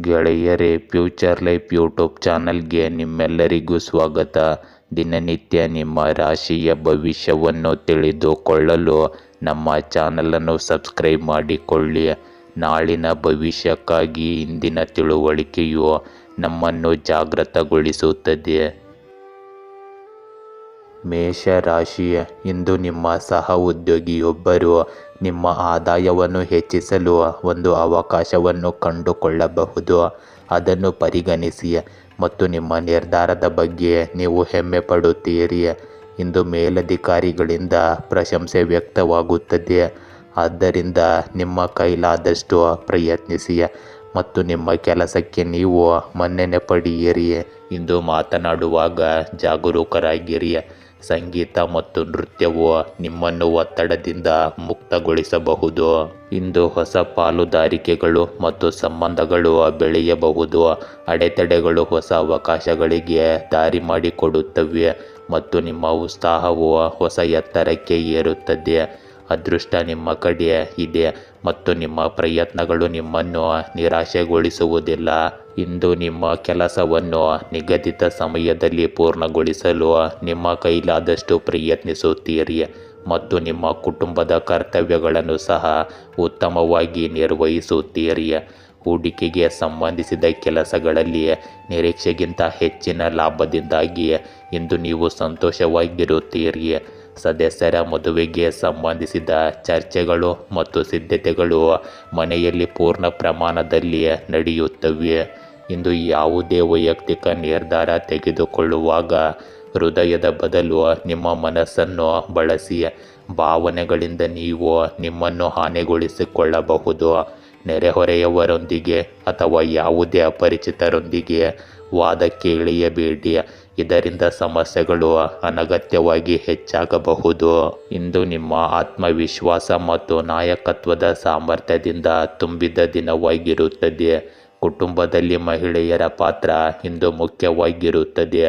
ಗೆಳೆಯರೇ, future life YouTube ಚಾನಲ್ಗೆ ನಿಮ್ಮೆಲ್ಲರಿಗೂ ಸ್ವಾಗತ. ದಿನನಿತ್ಯ ನಿಮ್ಮ ರಾಶಿಯ ಭವಿಷ್ಯವನ್ನು ತಿಳಿದುಕೊಳ್ಳಲು ನಮ್ಮ ಚಾನಲನ್ನು ಸಬ್ಸ್ಕ್ರೈಬ್ ಮಾಡಿಕೊಳ್ಳಿ. ನಾಳಿನ ಭವಿಷ್ಯಕ್ಕಾಗಿ ಇಂದಿನ ತಿಳುವಳಿಕೆಯು ನಮ್ಮನ್ನು ಜಾಗೃತಗೊಳಿಸುತ್ತದೆ. ಮೇಷ ರಾಶಿ. ಇಂದು ನಿಮ್ಮ ಸಹ ಉದ್ಯೋಗಿಯೊಬ್ಬರು ನಿಮ್ಮ ಆದಾಯವನ್ನು ಹೆಚ್ಚಿಸಲು ಒಂದು ಅವಕಾಶವನ್ನು ಕಂಡುಕೊಳ್ಳಬಹುದು. ಅದನ್ನು ಪರಿಗಣಿಸಿ ಮತ್ತು ನಿಮ್ಮ ನಿರ್ಧಾರದ ಬಗ್ಗೆ ನೀವು ಹೆಮ್ಮೆ ಪಡುತ್ತೀರಿ. ಇಂದು ಮೇಲಧಿಕಾರಿಗಳಿಂದ ಪ್ರಶಂಸೆ ವ್ಯಕ್ತವಾಗುತ್ತದೆ. ಆದ್ದರಿಂದ ನಿಮ್ಮ ಕೈಲಾದಷ್ಟು ಪ್ರಯತ್ನಿಸಿ ಮತ್ತು ನಿಮ್ಮ ಕೆಲಸಕ್ಕೆ ನೀವು ಮನ್ನಣೆ ಪಡೆಯಿರಿ. ಇಂದು ಮಾತನಾಡುವಾಗ ಜಾಗರೂಕರಾಗಿರಿ. ಸಂಗೀತ ಮತ್ತು ನೃತ್ಯವು ನಿಮ್ಮನ್ನು ಒತ್ತಡದಿಂದ ಮುಕ್ತಗೊಳಿಸಬಹುದು. ಇಂದು ಹೊಸ ಪಾಲುದಾರಿಕೆಗಳು ಮತ್ತು ಸಂಬಂಧಗಳು ಬೆಳೆಯಬಹುದು. ಅಡೆತಡೆಗಳು ಹೊಸ ಅವಕಾಶಗಳಿಗೆ ದಾರಿ ಮಾಡಿಕೊಡುತ್ತವೆ ಮತ್ತು ನಿಮ್ಮ ಉತ್ಸಾಹವು ಹೊಸ ಎತ್ತರಕ್ಕೆ ಏರುತ್ತದೆ. ಅದೃಷ್ಟ ನಿಮ್ಮ ಕಡೆ ಇದೆ ಮತ್ತು ನಿಮ್ಮ ಪ್ರಯತ್ನಗಳು ನಿಮ್ಮನ್ನು ನಿರಾಶೆಗೊಳಿಸುವುದಿಲ್ಲ. ಇಂದು ನಿಮ್ಮ ಕೆಲಸವನ್ನು ನಿಗದಿತ ಸಮಯದಲ್ಲಿ ಪೂರ್ಣಗೊಳಿಸಲು ನಿಮ್ಮ ಕೈಲಾದಷ್ಟು ಪ್ರಯತ್ನಿಸುತ್ತೀರಿ ಮತ್ತು ನಿಮ್ಮ ಕುಟುಂಬದ ಕರ್ತವ್ಯಗಳನ್ನು ಸಹ ಉತ್ತಮವಾಗಿ ನಿರ್ವಹಿಸುತ್ತೀರಿ. ಹೂಡಿಕೆಗೆ ಸಂಬಂಧಿಸಿದ ಕೆಲಸಗಳಲ್ಲಿ ನಿರೀಕ್ಷೆಗಿಂತ ಹೆಚ್ಚಿನ ಲಾಭದಿಂದಾಗಿ ಇಂದು ನೀವು ಸಂತೋಷವಾಗಿರುತ್ತೀರಿ. ಸದಸ್ಯರ ಮದುವೆಗೆ ಸಂಬಂಧಿಸಿದ ಚರ್ಚೆಗಳು ಮತ್ತು ಸಿದ್ಧತೆಗಳು ಮನೆಯಲ್ಲಿ ಪೂರ್ಣ ಪ್ರಮಾಣದಲ್ಲಿ ನಡೆಯುತ್ತವೆ. ಇಂದು ಯಾವುದೇ ವೈಯಕ್ತಿಕ ನಿರ್ಧಾರ ತೆಗೆದುಕೊಳ್ಳುವಾಗ ಹೃದಯದ ಬದಲು ನಿಮ್ಮ ಮನಸ್ಸನ್ನು ಬಳಸಿ. ಭಾವನೆಗಳಿಂದ ನೀವು ನಿಮ್ಮನ್ನು ಹಾನಿಗೊಳಿಸಿಕೊಳ್ಳಬಹುದು. ನೆರೆಹೊರೆಯವರೊಂದಿಗೆ ಅಥವಾ ಯಾವುದೇ ಅಪರಿಚಿತರೊಂದಿಗೆ ವಾದಕ್ಕೆ ಇಳಿಯಬೇಡಿ. ಇದರಿಂದ ಸಮಸ್ಯೆಗಳು ಅನಗತ್ಯವಾಗಿ ಹೆಚ್ಚಾಗಬಹುದು. ಇಂದು ನಿಮ್ಮ ಆತ್ಮವಿಶ್ವಾಸ ಮತ್ತು ನಾಯಕತ್ವದ ಸಾಮರ್ಥ್ಯದಿಂದ ತುಂಬಿದ ದಿನವಾಗಿರುತ್ತದೆ. ಕುಟುಂಬದಲ್ಲಿ ಮಹಿಳೆಯರ ಪಾತ್ರ ಇಂದು ಮುಖ್ಯವಾಗಿರುತ್ತದೆ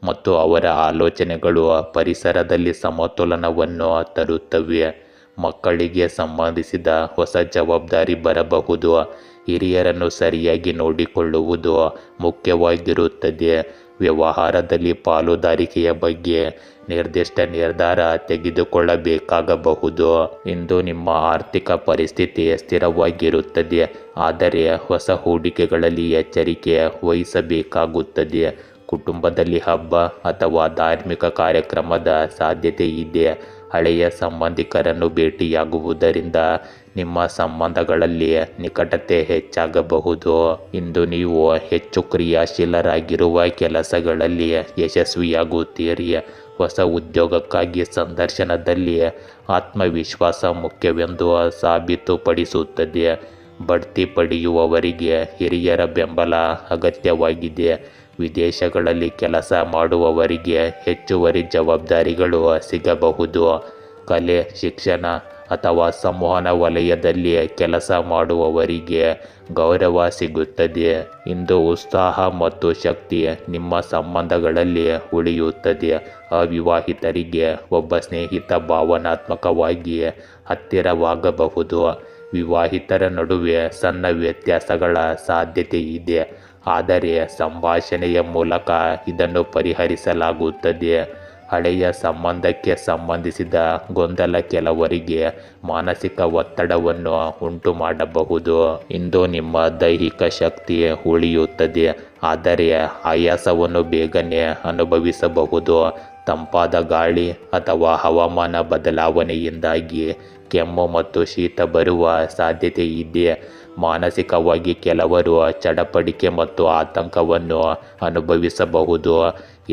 ಮತ್ತು ಅವರ ಆಲೋಚನೆಗಳು ಪರಿಸರದಲ್ಲಿ ಸಮತೋಲನವನ್ನು ತರುತ್ತವೆ. ಮಕ್ಕಳಿಗೆ ಸಂಬಂಧಿಸಿದ ಹೊಸ ಜವಾಬ್ದಾರಿ ಬರಬಹುದು. ಹಿರಿಯರನ್ನು ಸರಿಯಾಗಿ ನೋಡಿಕೊಳ್ಳುವುದು ಮುಖ್ಯವಾಗಿರುತ್ತದೆ. ವ್ಯವಹಾರದಲ್ಲಿ ಪಾಲುದಾರಿಕೆಯ ಬಗ್ಗೆ ನಿರ್ದಿಷ್ಟ ನಿರ್ಧಾರ ತೆಗೆದುಕೊಳ್ಳಬೇಕಾಗಬಹುದು. ಇಂದು ನಿಮ್ಮ ಆರ್ಥಿಕ ಪರಿಸ್ಥಿತಿ ಸ್ಥಿರವಾಗಿರುತ್ತದೆ, ಆದರೆ ಹೊಸ ಹೂಡಿಕೆಗಳಲ್ಲಿ ಎಚ್ಚರಿಕೆ ವಹಿಸಬೇಕಾಗುತ್ತದೆ. ಕುಟುಂಬದಲ್ಲಿ ಹಬ್ಬ ಅಥವಾ ಧಾರ್ಮಿಕ ಕಾರ್ಯಕ್ರಮದ ಸಾಧ್ಯತೆ ಇದೆ. ಹಳೆಯ ಸಂಬಂಧಿಕರನ್ನು ಭೇಟಿಯಾಗುವುದರಿಂದ ನಿಮ್ಮ ಸಂಬಂಧಗಳಲ್ಲಿ ನಿಕಟತೆ ಹೆಚ್ಚಾಗಬಹುದು. ಇಂದು ನೀವು ಹೆಚ್ಚು ಕ್ರಿಯಾಶೀಲರಾಗಿರುವ ಕೆಲಸಗಳಲ್ಲಿ ಯಶಸ್ವಿಯಾಗುತ್ತೀರಿ. ಹೊಸ ಉದ್ಯೋಗಕ್ಕಾಗಿ ಸಂದರ್ಶನದಲ್ಲಿ ಆತ್ಮವಿಶ್ವಾಸ ಮುಖ್ಯವೆಂದು ಸಾಬೀತುಪಡಿಸುತ್ತದೆ. ಬಡ್ತಿ ಪಡೆಯುವವರಿಗೆ ಹಿರಿಯರ ಬೆಂಬಲ ಅಗತ್ಯವಾಗಿದೆ. ವಿದೇಶಗಳಲ್ಲಿ ಕೆಲಸ ಮಾಡುವವರಿಗೆ ಹೆಚ್ಚುವರಿ ಜವಾಬ್ದಾರಿಗಳು ಸಿಗಬಹುದು. ಕಲೆ, ಶಿಕ್ಷಣ ಅಥವಾ ಸಂವಹನ ವಲಯದಲ್ಲಿ ಕೆಲಸ ಮಾಡುವವರಿಗೆ ಗೌರವ ಸಿಗುತ್ತದೆ. ಇಂದು ಉತ್ಸಾಹ ಮತ್ತು ಶಕ್ತಿ ನಿಮ್ಮ ಸಂಬಂಧಗಳಲ್ಲಿ ಉಳಿಯುತ್ತದೆ. ಅವಿವಾಹಿತರಿಗೆ ಒಬ್ಬ ಸ್ನೇಹಿತ ಭಾವನಾತ್ಮಕವಾಗಿ ಹತ್ತಿರವಾಗಬಹುದು. ವಿವಾಹಿತರ ನಡುವೆ ಸಣ್ಣ ವ್ಯತ್ಯಾಸಗಳ ಸಾಧ್ಯತೆ ಇದೆ, ಆದರೆ ಸಂಭಾಷಣೆಯ ಮೂಲಕ ಇದನ್ನು ಪರಿಹರಿಸಲಾಗುತ್ತದೆ. ಹಳೆಯ ಸಂಬಂಧಕ್ಕೆ ಸಂಬಂಧಿಸಿದ ಗೊಂದಲ ಕೆಲವರಿಗೆ ಮಾನಸಿಕ ಒತ್ತಡವನ್ನು ಉಂಟು ಮಾಡಬಹುದು. ಇಂದು ನಿಮ್ಮ ದೈಹಿಕ ಶಕ್ತಿ ಉಳಿಯುತ್ತದೆ, ಆದರೆ ಆಯಾಸವನ್ನು ಬೇಗನೆ ಅನುಭವಿಸಬಹುದು. ತಂಪಾದ ಗಾಳಿ ಅಥವಾ ಹವಾಮಾನ ಬದಲಾವಣೆಯಿಂದಾಗಿ ಕೆಮ್ಮು ಮತ್ತು ಶೀತ ಬರುವ ಸಾಧ್ಯತೆ ಇದೆ. ಮಾನಸಿಕವಾಗಿ ಕೆಲವರು ಚಡಪಡಿಕೆ ಮತ್ತು ಆತಂಕವನ್ನು ಅನುಭವಿಸಬಹುದು.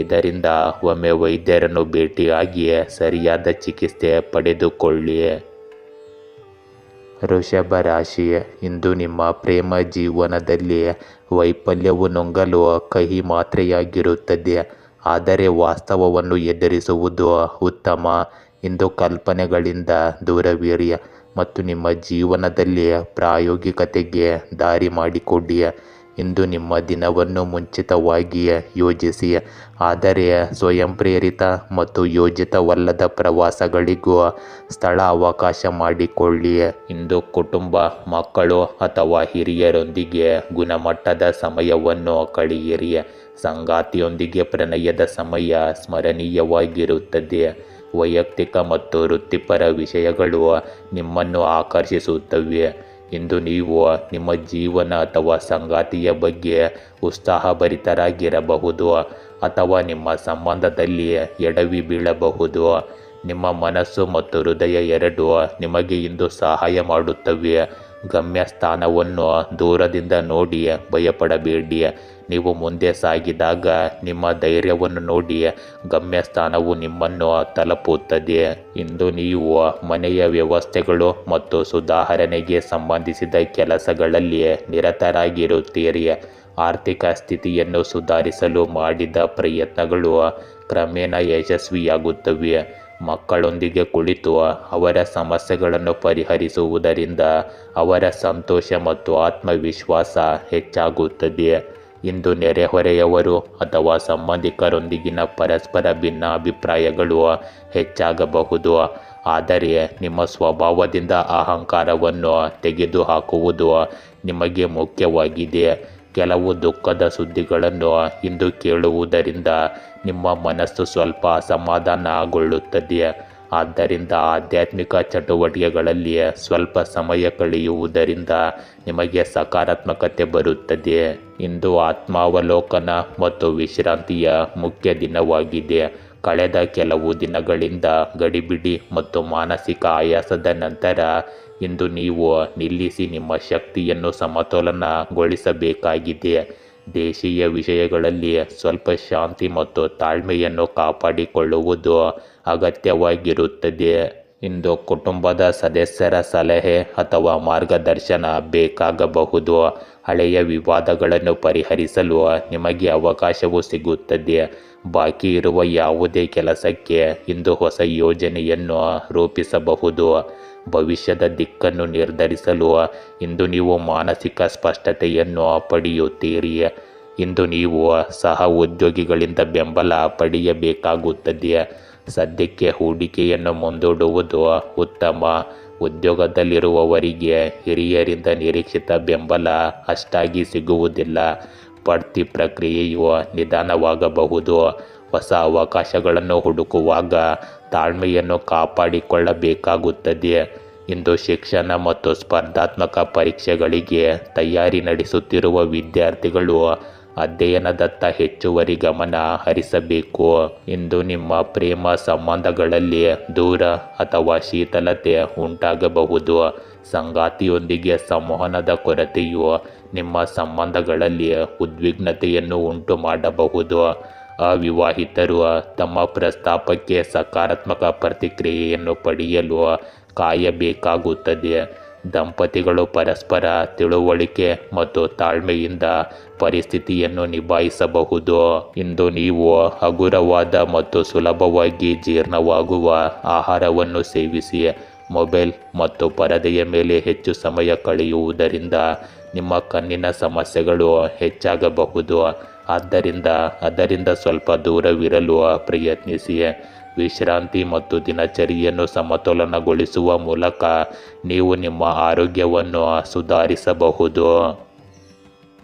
ಇದರಿಂದ ಒಮ್ಮೆ ವೈದ್ಯರನ್ನು ಭೇಟಿಯಾಗಿ ಸರಿಯಾದ ಚಿಕಿತ್ಸೆ ಪಡೆದುಕೊಳ್ಳಿ. ವೃಷಭ ರಾಶಿ. ಇಂದು ನಿಮ್ಮ ಪ್ರೇಮ ಜೀವನದಲ್ಲಿ ವೈಫಲ್ಯವು ನುಂಗಲು ಕಹಿ ಮಾತ್ರೆಯಾಗಿರುತ್ತದೆ, ಆದರೆ ವಾಸ್ತವವನ್ನು ಎದುರಿಸುವುದು ಉತ್ತಮ. ಇಂದು ಕಲ್ಪನೆಗಳಿಂದ ದೂರವಿರಿ ಮತ್ತು ನಿಮ್ಮ ಜೀವನದಲ್ಲಿ ಪ್ರಾಯೋಗಿಕತೆಗೆ ದಾರಿ ಮಾಡಿಕೊಡಿ. ಇಂದು ನಿಮ್ಮ ದಿನವನ್ನು ಮುಂಚಿತವಾಗಿ ಯೋಜಿಸಿ. ಆದರೆ ಸ್ವಯಂ ಪ್ರೇರಿತ ಮತ್ತು ಯೋಜಿತವಲ್ಲದ ಪ್ರವಾಸಗಳಿಗೂ ಸ್ಥಳ ಅವಕಾಶ ಮಾಡಿಕೊಳ್ಳಿ. ಇಂದು ಕುಟುಂಬ, ಮಕ್ಕಳು ಅಥವಾ ಹಿರಿಯರೊಂದಿಗೆ ಗುಣಮಟ್ಟದ ಸಮಯವನ್ನು ಕಳೆಯಿರಿ. ಸಂಗಾತಿಯೊಂದಿಗೆ ಪ್ರಣಯದ ಸಮಯ ಸ್ಮರಣೀಯವಾಗಿರುತ್ತದೆ. ವೈಯಕ್ತಿಕ ಮತ್ತು ವೃತ್ತಿಪರ ವಿಷಯಗಳು ನಿಮ್ಮನ್ನು ಆಕರ್ಷಿಸುತ್ತವೆ. ಇಂದು ನೀವು ನಿಮ್ಮ ಜೀವನ ಅಥವಾ ಸಂಗಾತಿಯ ಬಗ್ಗೆ ಉತ್ಸಾಹಭರಿತರಾಗಿರಬಹುದು ಅಥವಾ ನಿಮ್ಮ ಸಂಬಂಧದಲ್ಲಿ ಎಡವಿ ಬೀಳಬಹುದು. ನಿಮ್ಮ ಮನಸ್ಸು ಮತ್ತು ಹೃದಯ ಎರಡೂ ನಿಮಗೆ ಇಂದು ಸಹಾಯ ಮಾಡುತ್ತವೆ. ಗಮ್ಯಸ್ಥಾನವನ್ನು ದೂರದಿಂದ ನೋಡಿ ಭಯಪಡಬೇಡಿ. ನೀವು ಮುಂದೆ ಸಾಗಿದಾಗ ನಿಮ್ಮ ಧೈರ್ಯವನ್ನು ನೋಡಿ ಗಮ್ಯಸ್ಥಾನವು ನಿಮ್ಮನ್ನು ತಲುಪುತ್ತದೆ. ಇಂದು ನೀವು ಮನೆಯ ವ್ಯವಸ್ಥೆಗಳು ಮತ್ತು ಸುಧಾರಣೆಗೆ ಸಂಬಂಧಿಸಿದ ಕೆಲಸಗಳಲ್ಲಿ ನಿರತರಾಗಿರುತ್ತೀರಿ. ಆರ್ಥಿಕ ಸ್ಥಿತಿಯನ್ನು ಸುಧಾರಿಸಲು ಮಾಡಿದ ಪ್ರಯತ್ನಗಳು ಕ್ರಮೇಣ ಯಶಸ್ವಿಯಾಗುತ್ತವೆ. ಮಕ್ಕಳೊಂದಿಗೆ ಕುಳಿತು ಅವರ ಸಮಸ್ಯೆಗಳನ್ನು ಪರಿಹರಿಸುವುದರಿಂದ ಅವರ ಸಂತೋಷ ಮತ್ತು ಆತ್ಮವಿಶ್ವಾಸ ಹೆಚ್ಚಾಗುತ್ತದೆ. ಇಂದು ನೆರೆಹೊರೆಯವರು ಅಥವಾ ಸಂಬಂಧಿಕರೊಂದಿಗಿನ ಪರಸ್ಪರ ಭಿನ್ನಾಭಿಪ್ರಾಯಗಳು ಹೆಚ್ಚಾಗಬಹುದು. ಆದರೆ ನಿಮ್ಮ ಸ್ವಭಾವದಿಂದ ಅಹಂಕಾರವನ್ನು ತೆಗೆದುಹಾಕುವುದು ನಿಮಗೆ ಮುಖ್ಯವಾಗಿದೆ. ಕೆಲವು ದುಃಖದ ಸುದ್ದಿಗಳನ್ನು ಇಂದು ಕೇಳುವುದರಿಂದ ನಿಮ್ಮ ಮನಸ್ಸು ಸ್ವಲ್ಪ ಅಸಮಾಧಾನಗೊಳ್ಳುತ್ತದೆ. ಆದ್ದರಿಂದ ಆಧ್ಯಾತ್ಮಿಕ ಚಟುವಟಿಕೆಗಳಲ್ಲಿ ಸ್ವಲ್ಪ ಸಮಯ ಕಳೆಯುವುದರಿಂದ ನಿಮಗೆ ಸಕಾರಾತ್ಮಕತೆ ಬರುತ್ತದೆ. ಇಂದು ಆತ್ಮಾವಲೋಕನ ಮತ್ತು ವಿಶ್ರಾಂತಿಯ ಮುಖ್ಯ ದಿನವಾಗಿದೆ. ಕಳೆದ ಕೆಲವು ದಿನಗಳಿಂದ ಗಡಿಬಿಡಿ ಮತ್ತು ಮಾನಸಿಕ ಆಯಾಸದ ನಂತರ ಇಂದು ನೀವು ನಿಲ್ಲಿಸಿ ನಿಮ್ಮ ಶಕ್ತಿಯನ್ನು ಸಮತೋಲನಗೊಳಿಸಬೇಕಾಗಿದೆ. ದೇಶೀಯ ವಿಷಯಗಳಲ್ಲಿ ಸ್ವಲ್ಪ ಶಾಂತಿ ಮತ್ತು ತಾಳ್ಮೆಯನ್ನು ಕಾಪಾಡಿಕೊಳ್ಳುವುದು ಅಗತ್ಯವಾಗಿರುತ್ತದೆ. ಇಂದು ಕುಟುಂಬದ ಸದಸ್ಯರ ಸಲಹೆ ಅಥವಾ ಮಾರ್ಗದರ್ಶನ ಬೇಕಾಗಬಹುದು. ಹಳೆಯ ವಿವಾದಗಳನ್ನು ಪರಿಹರಿಸಲು ನಿಮಗೆ ಅವಕಾಶವೂ ಸಿಗುತ್ತದೆ. ಬಾಕಿ ಇರುವ ಯಾವುದೇ ಕೆಲಸಕ್ಕೆ ಇಂದು ಹೊಸ ಯೋಜನೆಯನ್ನು ರೂಪಿಸಬಹುದು. ಭವಿಷ್ಯದ ದಿಕ್ಕನ್ನು ನಿರ್ಧರಿಸಲು ಇಂದು ನೀವು ಮಾನಸಿಕ ಸ್ಪಷ್ಟತೆಯನ್ನು ಪಡೆಯುತ್ತೀರಿ. ಇಂದು ನೀವು ಸಹ ಉದ್ಯೋಗಿಗಳಿಂದ ಬೆಂಬಲ ಪಡೆಯಬೇಕಾಗುತ್ತದೆ. ಸದ್ಯಕ್ಕೆ ಹೂಡಿಕೆಯನ್ನು ಮುಂದೂಡುವುದು ಉತ್ತಮ. ಉದ್ಯೋಗದಲ್ಲಿರುವವರಿಗೆ ಹಿರಿಯರಿಂದ ನಿರೀಕ್ಷಿತ ಬೆಂಬಲ ಅಷ್ಟಾಗಿ ಸಿಗುವುದಿಲ್ಲ. ಬಡ್ತಿ ಪ್ರಕ್ರಿಯೆಯು ನಿಧಾನವಾಗಬಹುದು. ಹೊಸ ಅವಕಾಶಗಳನ್ನು ಹುಡುಕುವಾಗ ತಾಳ್ಮೆಯನ್ನು ಕಾಪಾಡಿಕೊಳ್ಳಬೇಕಾಗುತ್ತದೆ. ಇಂದು ಶಿಕ್ಷಣ ಮತ್ತು ಸ್ಪರ್ಧಾತ್ಮಕ ಪರೀಕ್ಷೆಗಳಿಗೆ ತಯಾರಿ ನಡೆಸುತ್ತಿರುವ ವಿದ್ಯಾರ್ಥಿಗಳು ಅಧ್ಯಯನದತ್ತ ಹೆಚ್ಚುವರಿ ಗಮನ ಹರಿಸಬೇಕು. ಇಂದು ನಿಮ್ಮ ಪ್ರೇಮ ಸಂಬಂಧಗಳಲ್ಲಿ ದೂರ ಅಥವಾ ಶೀತಲತೆ ಉಂಟಾಗಬಹುದು. ಸಂಗಾತಿಯೊಂದಿಗೆ ಸಂವಹನದ ಕೊರತೆಯು ನಿಮ್ಮ ಸಂಬಂಧಗಳಲ್ಲಿ ಉದ್ವಿಗ್ನತೆಯನ್ನು ಉಂಟು ಮಾಡಬಹುದು. ಅವಿವಾಹಿತರು ತಮ್ಮ ಪ್ರಸ್ತಾಪಕ್ಕೆ ಸಕಾರಾತ್ಮಕ ಪ್ರತಿಕ್ರಿಯೆಯನ್ನು ಪಡೆಯಲು ಕಾಯಬೇಕಾಗುತ್ತದೆ. ದಂಪತಿಗಳು ಪರಸ್ಪರ ತಿಳುವಳಿಕೆ ಮತ್ತು ತಾಳ್ಮೆಯಿಂದ ಪರಿಸ್ಥಿತಿಯನ್ನು ನಿಭಾಯಿಸಬಹುದು. ಇಂದು ನೀವು ಹಗುರವಾದ ಮತ್ತು ಸುಲಭವಾಗಿ ಜೀರ್ಣವಾಗುವ ಆಹಾರವನ್ನು ಸೇವಿಸಿ. ಮೊಬೈಲ್ ಮತ್ತು ಪರದೆಯ ಮೇಲೆ ಹೆಚ್ಚು ಸಮಯ ಕಳೆಯುವುದರಿಂದ ನಿಮ್ಮ ಕಣ್ಣಿನ ಸಮಸ್ಯೆಗಳು ಹೆಚ್ಚಾಗಬಹುದು. ಆದ್ದರಿಂದ ಅದರಿಂದ ಸ್ವಲ್ಪ ದೂರವಿರಲು ಪ್ರಯತ್ನಿಸಿ. ವಿಶ್ರಾಂತಿ ಮತ್ತು ದಿನಚರಿಯನ್ನು ಸಮತೋಲನಗೊಳಿಸುವ ಮೂಲಕ ನೀವು ನಿಮ್ಮ ಆರೋಗ್ಯವನ್ನು ಸುಧಾರಿಸಬಹುದು.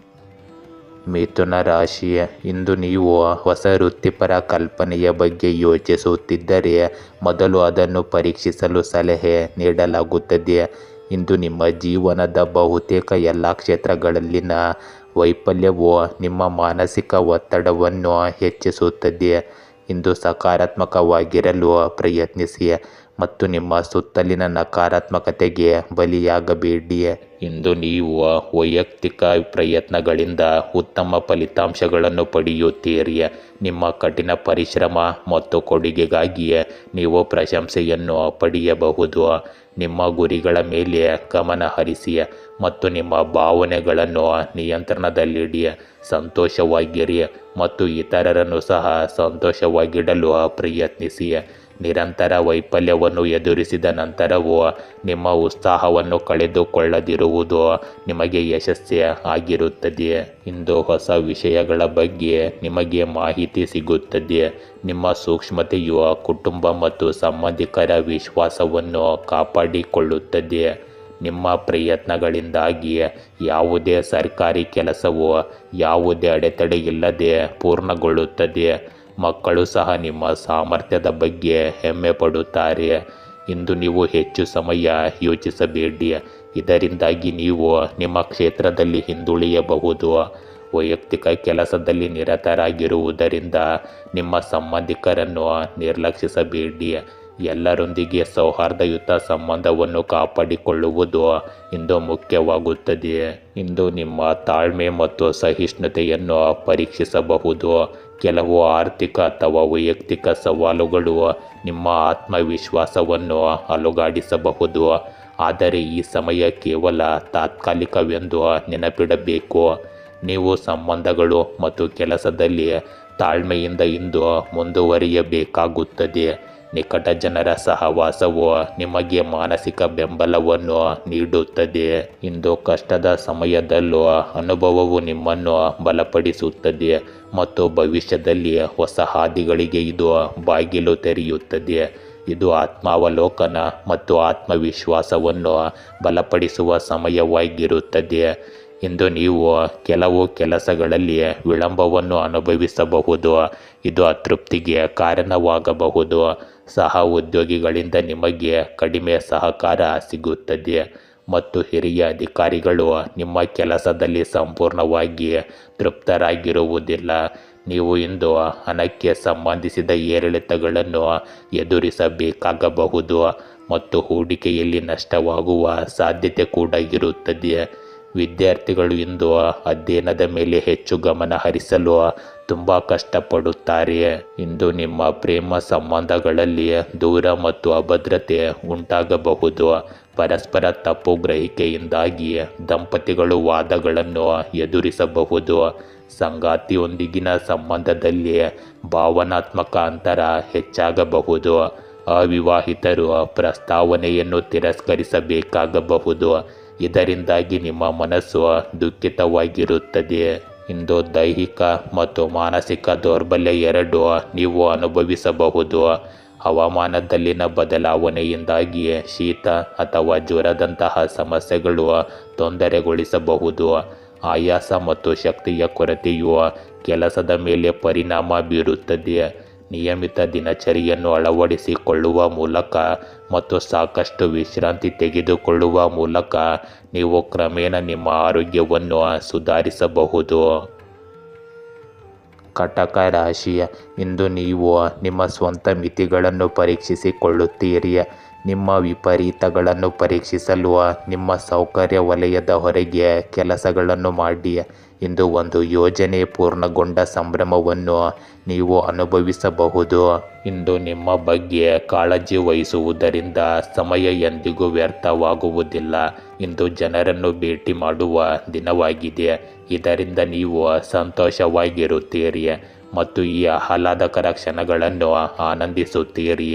ಮಿಥುನ ರಾಶಿ, ಇಂದು ನೀವು ಹೊಸ ವೃತ್ತಿಪರ ಕಲ್ಪನೆಯ ಬಗ್ಗೆ ಯೋಚಿಸುತ್ತಿದ್ದರೆ ಮೊದಲು ಅದನ್ನು ಪರೀಕ್ಷಿಸಲು ಸಲಹೆ ನೀಡಲಾಗುತ್ತದೆ. ಇಂದು ನಿಮ್ಮ ಜೀವನದ ಬಹುತೇಕ ಎಲ್ಲ ಕ್ಷೇತ್ರಗಳಲ್ಲಿನ ವೈಫಲ್ಯವು ನಿಮ್ಮ ಮಾನಸಿಕ ಒತ್ತಡವನ್ನು ಹೆಚ್ಚಿಸುತ್ತದೆ. ಇಂದು ಸಕಾರಾತ್ಮಕವಾಗಿರಲು ಪ್ರಯತ್ನಿಸಿ ಮತ್ತು ನಿಮ್ಮ ಸುತ್ತಲಿನ ನಕಾರಾತ್ಮಕತೆಗೆ ಬಲಿಯಾಗಬೇಡಿ. ಇಂದು ನೀವು ವೈಯಕ್ತಿಕ ಪ್ರಯತ್ನಗಳಿಂದ ಉತ್ತಮ ಫಲಿತಾಂಶಗಳನ್ನು ಪಡೆಯುತ್ತೀರಿ. ನಿಮ್ಮ ಕಠಿಣ ಪರಿಶ್ರಮ ಮತ್ತು ಕೊಡುಗೆಗಾಗಿ ನೀವು ಪ್ರಶಂಸೆಯನ್ನು ಪಡೆಯಬಹುದು. ನಿಮ್ಮ ಗುರಿಗಳ ಮೇಲೆ ಗಮನ ಹರಿಸಿ ಮತ್ತು ನಿಮ್ಮ ಭಾವನೆಗಳನ್ನು ನಿಯಂತ್ರಣದಲ್ಲಿಡಿ. ಸಂತೋಷವಾಗಿರಿ ಮತ್ತು ಇತರರನ್ನು ಸಹ ಸಂತೋಷವಾಗಿಡಲು ಪ್ರಯತ್ನಿಸಿ. ನಿರಂತರ ವೈಫಲ್ಯವನ್ನು ಎದುರಿಸಿದ ನಂತರವೂ ನಿಮ್ಮ ಉತ್ಸಾಹವನ್ನು ಕಳೆದುಕೊಳ್ಳದಿರುವುದು ನಿಮಗೆ ಯಶಸ್ಸೇ ಆಗಿರುತ್ತದೆ. ಇಂದು ಹೊಸ ವಿಷಯಗಳ ಬಗ್ಗೆ ನಿಮಗೆ ಮಾಹಿತಿ ಸಿಗುತ್ತದೆ. ನಿಮ್ಮ ಸೂಕ್ಷ್ಮತೆಯು ಕುಟುಂಬ ಮತ್ತು ಸಂಬಂಧಿಕರ ವಿಶ್ವಾಸವನ್ನು ಕಾಪಾಡಿಕೊಳ್ಳುತ್ತದೆ. ನಿಮ್ಮ ಪ್ರಯತ್ನಗಳಿಂದಾಗಿ ಯಾವುದೇ ಸರ್ಕಾರಿ ಕೆಲಸವು ಯಾವುದೇ ಅಡೆತಡೆ ಇಲ್ಲದೆ ಪೂರ್ಣಗೊಳ್ಳುತ್ತದೆ. ಮಕ್ಕಳು ಸಹ ನಿಮ್ಮ ಸಾಮರ್ಥ್ಯದ ಬಗ್ಗೆ ಹೆಮ್ಮೆ ಪಡುತ್ತಾರೆ. ಇಂದು ನೀವು ಹೆಚ್ಚು ಸಮಯ ಯೋಚಿಸಬೇಡಿ, ಇದರಿಂದಾಗಿ ನೀವು ನಿಮ್ಮ ಕ್ಷೇತ್ರದಲ್ಲಿ ಹಿಂದುಳಿಯಬಹುದು. ವೈಯಕ್ತಿಕ ಕೆಲಸದಲ್ಲಿ ನಿರತರಾಗಿರುವುದರಿಂದ ನಿಮ್ಮ ಸಂಬಂಧಿಕರನ್ನು ನಿರ್ಲಕ್ಷಿಸಬೇಡಿ. ಎಲ್ಲರೊಂದಿಗೆ ಸೌಹಾರ್ದಯುತ ಸಂಬಂಧವನ್ನು ಕಾಪಾಡಿಕೊಳ್ಳುವುದು ಇಂದು ಮುಖ್ಯವಾಗುತ್ತದೆ. ಇಂದು ನಿಮ್ಮ ತಾಳ್ಮೆ ಮತ್ತು ಸಹಿಷ್ಣುತೆಯನ್ನು ಪರೀಕ್ಷಿಸಬಹುದು. ಕೆಲವು ಆರ್ಥಿಕ ಅಥವಾ ವೈಯಕ್ತಿಕ ಸವಾಲುಗಳು ನಿಮ್ಮ ಆತ್ಮವಿಶ್ವಾಸವನ್ನು ಅಲುಗಾಡಿಸಬಹುದು, ಆದರೆ ಈ ಸಮಯ ಕೇವಲ ತಾತ್ಕಾಲಿಕವೆಂದು ನೆನಪಿಡಬೇಕು. ನೀವು ಸಂಬಂಧಗಳು ಮತ್ತು ಕೆಲಸದಲ್ಲಿ ತಾಳ್ಮೆಯಿಂದ ಇಂದು ಮುಂದುವರಿಯಬೇಕಾಗುತ್ತದೆ. ನಿಕಟ ಜನರ ಸಹವಾಸವು ನಿಮಗೆ ಮಾನಸಿಕ ಬೆಂಬಲವನ್ನು ನೀಡುತ್ತದೆ. ಇಂದು ಕಷ್ಟದ ಸಮಯದಲ್ಲೂ ಅನುಭವವು ನಿಮ್ಮನ್ನು ಬಲಪಡಿಸುತ್ತದೆ ಮತ್ತು ಭವಿಷ್ಯದಲ್ಲಿ ಹೊಸ ಹಾದಿಗಳಿಗೆ ಇದು ಬಾಗಿಲು ತೆರೆಯುತ್ತದೆ. ಇದು ಆತ್ಮಾವಲೋಕನ ಮತ್ತು ಆತ್ಮವಿಶ್ವಾಸವನ್ನು ಬಲಪಡಿಸುವ ಸಮಯವಾಗಿರುತ್ತದೆ. ಇಂದು ನೀವು ಕೆಲವು ಕೆಲಸಗಳಲ್ಲಿ ವಿಳಂಬವನ್ನು ಅನುಭವಿಸಬಹುದು, ಇದು ಅತೃಪ್ತಿಗೆ ಕಾರಣವಾಗಬಹುದು. ಸಹ ಉದ್ಯೋಗಿಗಳಿಂದ ನಿಮಗೆ ಕಡಿಮೆ ಸಹಕಾರ ಸಿಗುತ್ತದೆ ಮತ್ತು ಹಿರಿಯ ಅಧಿಕಾರಿಗಳು ನಿಮ್ಮ ಕೆಲಸದಲ್ಲಿ ಸಂಪೂರ್ಣವಾಗಿ ತೃಪ್ತರಾಗಿರುವುದಿಲ್ಲ. ನೀವು ಇಂದು ಹಣಕ್ಕೆ ಸಂಬಂಧಿಸಿದ ಏರಿಳಿತಗಳನ್ನು ಎದುರಿಸಬೇಕಾಗಬಹುದು ಮತ್ತು ಹೂಡಿಕೆಯಲ್ಲಿ ನಷ್ಟವಾಗುವ ಸಾಧ್ಯತೆ ಕೂಡ ಇರುತ್ತದೆ. ವಿದ್ಯಾರ್ಥಿಗಳು ಇಂದು ಅಧ್ಯಯನದ ಮೇಲೆ ಹೆಚ್ಚು ಗಮನ ಹರಿಸಲು ತುಂಬ ಕಷ್ಟಪಡುತ್ತಾರೆ. ಇಂದು ನಿಮ್ಮ ಪ್ರೇಮ ಸಂಬಂಧಗಳಲ್ಲಿ ದೂರ ಮತ್ತು ಅಭದ್ರತೆ ಉಂಟಾಗಬಹುದು. ಪರಸ್ಪರ ತಪ್ಪು ಗ್ರಹಿಕೆಯಿಂದಾಗಿ ದಂಪತಿಗಳು ವಾದಗಳನ್ನು ಎದುರಿಸಬಹುದು. ಸಂಗಾತಿಯೊಂದಿಗಿನ ಸಂಬಂಧದಲ್ಲಿ ಭಾವನಾತ್ಮಕ ಅಂತರ ಹೆಚ್ಚಾಗಬಹುದು. ಅವಿವಾಹಿತರು ಪ್ರಸ್ತಾವನೆಯನ್ನು ತಿರಸ್ಕರಿಸಬೇಕಾಗಬಹುದು, ಇದರಿಂದಾಗಿ ನಿಮ್ಮ ಮನಸ್ಸು ದುಃಖಿತವಾಗಿರುತ್ತದೆ. ಇಂದು ದೈಹಿಕ ಮತ್ತು ಮಾನಸಿಕ ದೌರ್ಬಲ್ಯ ಎರಡೂ ನೀವು ಅನುಭವಿಸಬಹುದು. ಹವಾಮಾನದಲ್ಲಿನ ಬದಲಾವಣೆಯಿಂದಾಗಿ ಶೀತ ಅಥವಾ ಜ್ವರದಂತಹ ಸಮಸ್ಯೆಗಳು ತೊಂದರೆಗೊಳಿಸಬಹುದು. ಆಯಾಸ ಮತ್ತು ಶಕ್ತಿಯ ಕೊರತೆಯು ಕೆಲಸದ ಮೇಲೆ ಪರಿಣಾಮ ಬೀರುತ್ತದೆ. ನಿಯಮಿತ ದಿನಚರಿಯನ್ನು ಅಳವಡಿಸಿಕೊಳ್ಳುವ ಮೂಲಕ ಮತ್ತು ಸಾಕಷ್ಟು ವಿಶ್ರಾಂತಿ ತೆಗೆದುಕೊಳ್ಳುವ ಮೂಲಕ ನೀವು ಕ್ರಮೇಣ ನಿಮ್ಮ ಆರೋಗ್ಯವನ್ನು ಸುಧಾರಿಸಬಹುದು. ಕಟಕ ರಾಶಿ, ಇಂದು ನೀವು ನಿಮ್ಮ ಸ್ವಂತ ಮಿತಿಗಳನ್ನು ಪರೀಕ್ಷಿಸಿಕೊಳ್ಳುತ್ತೀರಿ. ನಿಮ್ಮ ವಿಪರೀತಗಳನ್ನು ಪರೀಕ್ಷಿಸಲು ನಿಮ್ಮ ಸೌಕರ್ಯ ವಲಯದ ಹೊರಗೆ ಕೆಲಸಗಳನ್ನು ಮಾಡಿ. ಇಂದು ಒಂದು ಯೋಜನೆ ಪೂರ್ಣಗೊಂಡ ಸಂಭ್ರಮವನ್ನು ನೀವು ಅನುಭವಿಸಬಹುದು. ಇಂದು ನಿಮ್ಮ ಬಗ್ಗೆ ಕಾಳಜಿ ವಹಿಸುವುದರಿಂದ ಸಮಯ ಎಂದಿಗೂ ವ್ಯರ್ಥವಾಗುವುದಿಲ್ಲ. ಇಂದು ಜನರನ್ನು ಭೇಟಿ ಮಾಡುವ ದಿನವಾಗಿದೆ, ಇದರಿಂದ ನೀವು ಸಂತೋಷವಾಗಿರುತ್ತೀರಿ ಮತ್ತು ಈ ಆಹ್ಲಾದಕರ ಕ್ಷಣಗಳನ್ನು ಆನಂದಿಸುತ್ತೀರಿ.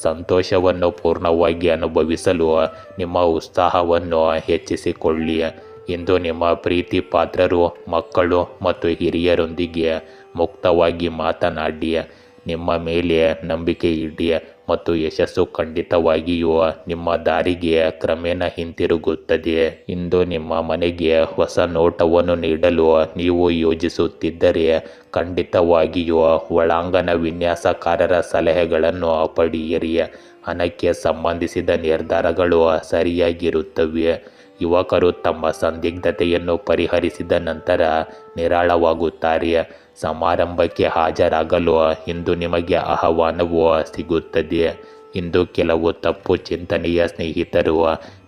ಸಂತೋಷವನ್ನು ಪೂರ್ಣವಾಗಿ ಅನುಭವಿಸಲು ನಿಮ್ಮ ಉತ್ಸಾಹವನ್ನು ಹೆಚ್ಚಿಸಿಕೊಳ್ಳಿ. ಇಂದು ನಿಮ್ಮ ಪ್ರೀತಿ ಪಾತ್ರರು, ಮಕ್ಕಳು ಮತ್ತು ಹಿರಿಯರೊಂದಿಗೆ ಮುಕ್ತವಾಗಿ ಮಾತನಾಡಿ. ನಿಮ್ಮ ಮೇಲೆ ನಂಬಿಕೆ ಇಡಿ ಮತ್ತು ಯಶಸ್ಸು ಖಂಡಿತವಾಗಿಯೂ ನಿಮ್ಮ ದಾರಿಗೆ ಕ್ರಮೇಣ ಹಿಂತಿರುಗುತ್ತದೆ. ಇಂದು ನಿಮ್ಮ ಮನೆಗೆ ಹೊಸ ನೋಟವನ್ನು ನೀಡಲು ನೀವು ಯೋಜಿಸುತ್ತಿದ್ದರೆ ಖಂಡಿತವಾಗಿಯೂ ಒಳಾಂಗಣ ವಿನ್ಯಾಸಕಾರರ ಸಲಹೆಗಳನ್ನು ಪಡೆಯಿರಿ. ಹಣಕ್ಕೆ ಸಂಬಂಧಿಸಿದ ನಿರ್ಧಾರಗಳು ಸರಿಯಾಗಿರುತ್ತವೆ. ಯುವಕರು ತಮ್ಮ ಸಂದಿಗ್ಧತೆಯನ್ನು ಪರಿಹರಿಸಿದ ನಂತರ ನಿರಾಳವಾಗುತ್ತಾರೆ. ಸಮಾರಂಭಕ್ಕೆ ಹಾಜರಾಗಲು ಇಂದು ನಿಮಗೆ ಆಹ್ವಾನವು ಸಿಗುತ್ತದೆ. ಇಂದು ಕೆಲವು ತಪ್ಪು ಚಿಂತನೆಯ ಸ್ನೇಹಿತರು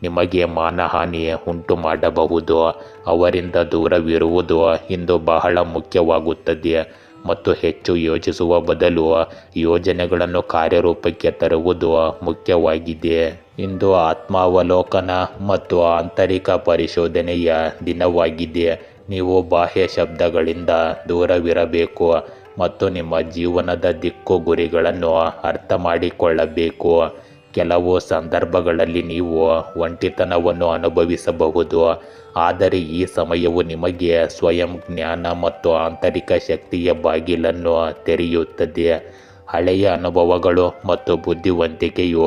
ನಿಮಗೆ ಮಾನಹಾನಿ ಉಂಟು ಮಾಡಬಹುದು. ಅವರಿಂದ ದೂರವಿರುವುದು ಇಂದು ಬಹಳ ಮುಖ್ಯವಾಗುತ್ತದೆ ಮತ್ತು ಹೆಚ್ಚು ಯೋಚಿಸುವ ಬದಲು ಯೋಜನೆಗಳನ್ನು ಕಾರ್ಯರೂಪಕ್ಕೆ ತರುವುದು ಮುಖ್ಯವಾಗಿದೆ. ಇಂದು ಆತ್ಮಾವಲೋಕನ ಮತ್ತು ಆಂತರಿಕ ಪರಿಶೋಧನೆಯ ದಿನವಾಗಿದೆ. ನೀವು ಬಾಹ್ಯ ಶಬ್ದಗಳಿಂದ ದೂರವಿರಬೇಕು ಮತ್ತು ನಿಮ್ಮ ಜೀವನದ ದಿಕ್ಕು ಗುರಿಗಳನ್ನು ಅರ್ಥ ಮಾಡಿಕೊಳ್ಳಬೇಕು. ಕೆಲವು ಸಂದರ್ಭಗಳಲ್ಲಿ ನೀವು ಒಂಟಿತನವನ್ನು ಅನುಭವಿಸಬಹುದು, ಆದರೆ ಈ ಸಮಯವು ನಿಮಗೆ ಸ್ವಯಂ ಜ್ಞಾನ ಮತ್ತು ಆಂತರಿಕ ಶಕ್ತಿಯ ಬಾಗಿಲನ್ನು ತೆರೆಯುತ್ತದೆ. ಹಳೆಯ ಅನುಭವಗಳು ಮತ್ತು ಬುದ್ಧಿವಂತಿಕೆಯು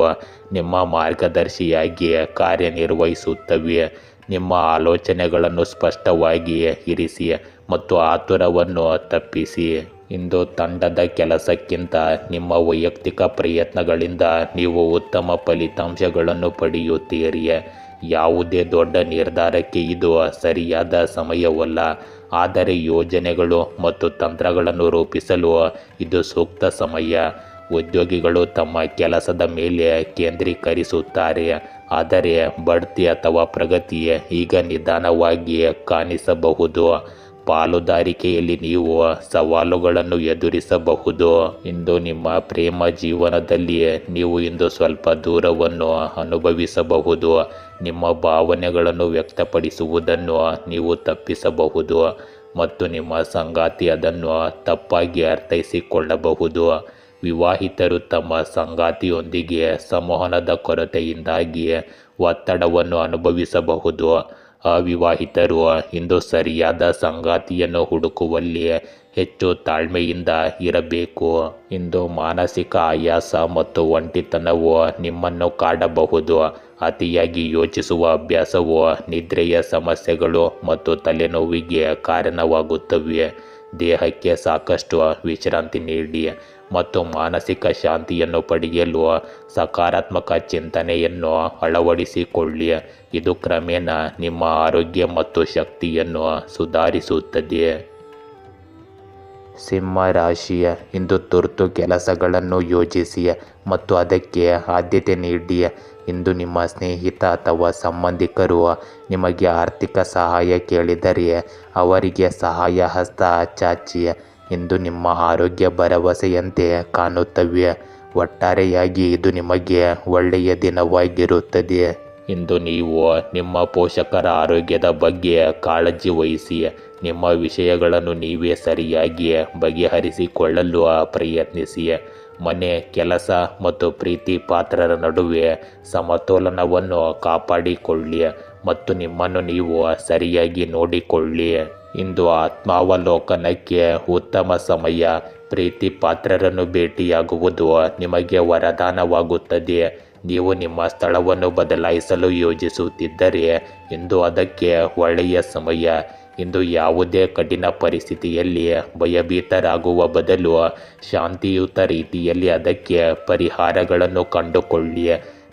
ನಿಮ್ಮ ಮಾರ್ಗದರ್ಶಿಯಾಗಿ ಕಾರ್ಯನಿರ್ವಹಿಸುತ್ತವೆ. ನಿಮ್ಮ ಆಲೋಚನೆಗಳನ್ನು ಸ್ಪಷ್ಟವಾಗಿ ಇರಿಸಿ ಮತ್ತು ಆತುರವನ್ನು ತಪ್ಪಿಸಿ. ಇಂದು ತಂಡದ ಕೆಲಸಕ್ಕಿಂತ ನಿಮ್ಮ ವೈಯಕ್ತಿಕ ಪ್ರಯತ್ನಗಳಿಂದ ನೀವು ಉತ್ತಮ ಫಲಿತಾಂಶಗಳನ್ನು ಪಡೆಯುತ್ತೀರಿ. ಯಾವುದೇ ದೊಡ್ಡ ನಿರ್ಧಾರಕ್ಕೆ ಇದು ಸರಿಯಾದ ಸಮಯವಲ್ಲ, ಆದರೆ ಯೋಜನೆಗಳು ಮತ್ತು ತಂತ್ರಗಳನ್ನು ರೂಪಿಸಲು ಇದು ಸೂಕ್ತ ಸಮಯ. ಉದ್ಯೋಗಿಗಳು ತಮ್ಮ ಕೆಲಸದ ಮೇಲೆ ಕೇಂದ್ರೀಕರಿಸುತ್ತಾರೆ, ಆದರೆ ಬಡ್ತಿ ಅಥವಾ ಪ್ರಗತಿ ಈಗ ನಿಧಾನವಾಗಿ ಕಾಣಿಸಬಹುದು. ಪಾಲುದಾರಿಕೆಯಲ್ಲಿ ನೀವು ಸವಾಲುಗಳನ್ನು ಎದುರಿಸಬಹುದು. ಇಂದು ನಿಮ್ಮ ಪ್ರೇಮ ಜೀವನದಲ್ಲಿ ನೀವು ಇಂದು ಸ್ವಲ್ಪ ದೂರವನ್ನು ಅನುಭವಿಸಬಹುದು. ನಿಮ್ಮ ಭಾವನೆಗಳನ್ನು ವ್ಯಕ್ತಪಡಿಸುವುದನ್ನು ನೀವು ತಪ್ಪಿಸಬಹುದು ಮತ್ತು ನಿಮ್ಮ ಸಂಗಾತಿ ಅದನ್ನು ತಪ್ಪಾಗಿ ಅರ್ಥೈಸಿಕೊಳ್ಳಬಹುದು. ವಿವಾಹಿತರು ತಮ್ಮ ಸಂಗಾತಿಯೊಂದಿಗೆ ಸಂವಹನದ ಕೊರತೆಯಿಂದಾಗಿ ಒತ್ತಡವನ್ನು ಅನುಭವಿಸಬಹುದು. ಅವಿವಾಹಿತರು ಇಂದು ಸರಿಯಾದ ಸಂಗಾತಿಯನ್ನು ಹುಡುಕುವಲ್ಲಿ ಹೆಚ್ಚು ತಾಳ್ಮೆಯಿಂದ ಇರಬೇಕು. ಇಂದು ಮಾನಸಿಕ ಆಯಾಸ ಮತ್ತು ಒಂಟಿತನವು ನಿಮ್ಮನ್ನು ಕಾಡಬಹುದು. ಅತಿಯಾಗಿ ಯೋಚಿಸುವ ಅಭ್ಯಾಸವು ನಿದ್ರೆಯ ಸಮಸ್ಯೆಗಳು ಮತ್ತು ತಲೆನೋವಿಗೆ ಕಾರಣವಾಗುತ್ತವೆ. ದೇಹಕ್ಕೆ ಸಾಕಷ್ಟು ವಿಶ್ರಾಂತಿ ನೀಡಿ ಮತ್ತು ಮಾನಸಿಕ ಶಾಂತಿಯನ್ನು ಪಡೆಯಲು ಸಕಾರಾತ್ಮಕ ಚಿಂತನೆಯನ್ನು ಅಳವಡಿಸಿಕೊಳ್ಳಿ. ಇದು ಕ್ರಮೇಣ ನಿಮ್ಮ ಆರೋಗ್ಯ ಮತ್ತು ಶಕ್ತಿಯನ್ನು ಸುಧಾರಿಸುತ್ತದೆ. ಸಿಂಹ ರಾಶಿಯ ಇಂದು ತುರ್ತು ಕೆಲಸಗಳನ್ನು ಯೋಜಿಸಿ ಮತ್ತು ಅದಕ್ಕೆ ಆದ್ಯತೆ ನೀಡಿ. ಇಂದು ನಿಮ್ಮ ಸ್ನೇಹಿತ ಅಥವಾ ಸಂಬಂಧಿಕರು ನಿಮಗೆ ಆರ್ಥಿಕ ಸಹಾಯ ಕೇಳಿದರೆ ಅವರಿಗೆ ಸಹಾಯ ಹಸ್ತ ಚಾಚಿ. ಇಂದು ನಿಮ್ಮ ಆರೋಗ್ಯ ಭರವಸೆಯಂತೆ ಕಾಣುತ್ತವೆ. ಒಟ್ಟಾರೆಯಾಗಿ ಇದು ನಿಮಗೆ ಒಳ್ಳೆಯ ದಿನವಾಗಿರುತ್ತದೆ. ಇಂದು ನೀವು ನಿಮ್ಮ ಪೋಷಕರ ಆರೋಗ್ಯದ ಬಗ್ಗೆ ಕಾಳಜಿ ವಹಿಸಿ. ನಿಮ್ಮ ವಿಷಯಗಳನ್ನು ನೀವೇ ಸರಿಯಾಗಿ ಬಗೆಹರಿಸಿಕೊಳ್ಳಲು ಪ್ರಯತ್ನಿಸಿ. ಮನೆ, ಕೆಲಸ ಮತ್ತು ಪ್ರೀತಿ ಪಾತ್ರರ ನಡುವೆ ಸಮತೋಲನವನ್ನು ಕಾಪಾಡಿಕೊಳ್ಳಿ ಮತ್ತು ನಿಮ್ಮನ್ನು ನೀವು ಸರಿಯಾಗಿ ನೋಡಿಕೊಳ್ಳಿ. ಇಂದು ಆತ್ಮಾವಲೋಕನಕ್ಕೆ ಉತ್ತಮ ಸಮಯ. ಪ್ರೀತಿ ಪಾತ್ರರನ್ನು ಭೇಟಿಯಾಗುವುದು ನಿಮಗೆ ವರದಾನವಾಗುತ್ತದೆ. ನೀವು ನಿಮ್ಮ ಸ್ಥಳವನ್ನು ಬದಲಾಯಿಸಲು ಯೋಜಿಸುತ್ತಿದ್ದರೆ ಇಂದು ಅದಕ್ಕೆ ಒಳ್ಳೆಯ ಸಮಯ. ಇಂದು ಯಾವುದೇ ಕಠಿಣ ಪರಿಸ್ಥಿತಿಯಲ್ಲಿ ಭಯಭೀತರಾಗುವ ಬದಲು ಶಾಂತಿಯುತ ರೀತಿಯಲ್ಲಿ ಅದಕ್ಕೆ ಪರಿಹಾರಗಳನ್ನು ಕಂಡುಕೊಳ್ಳಿ.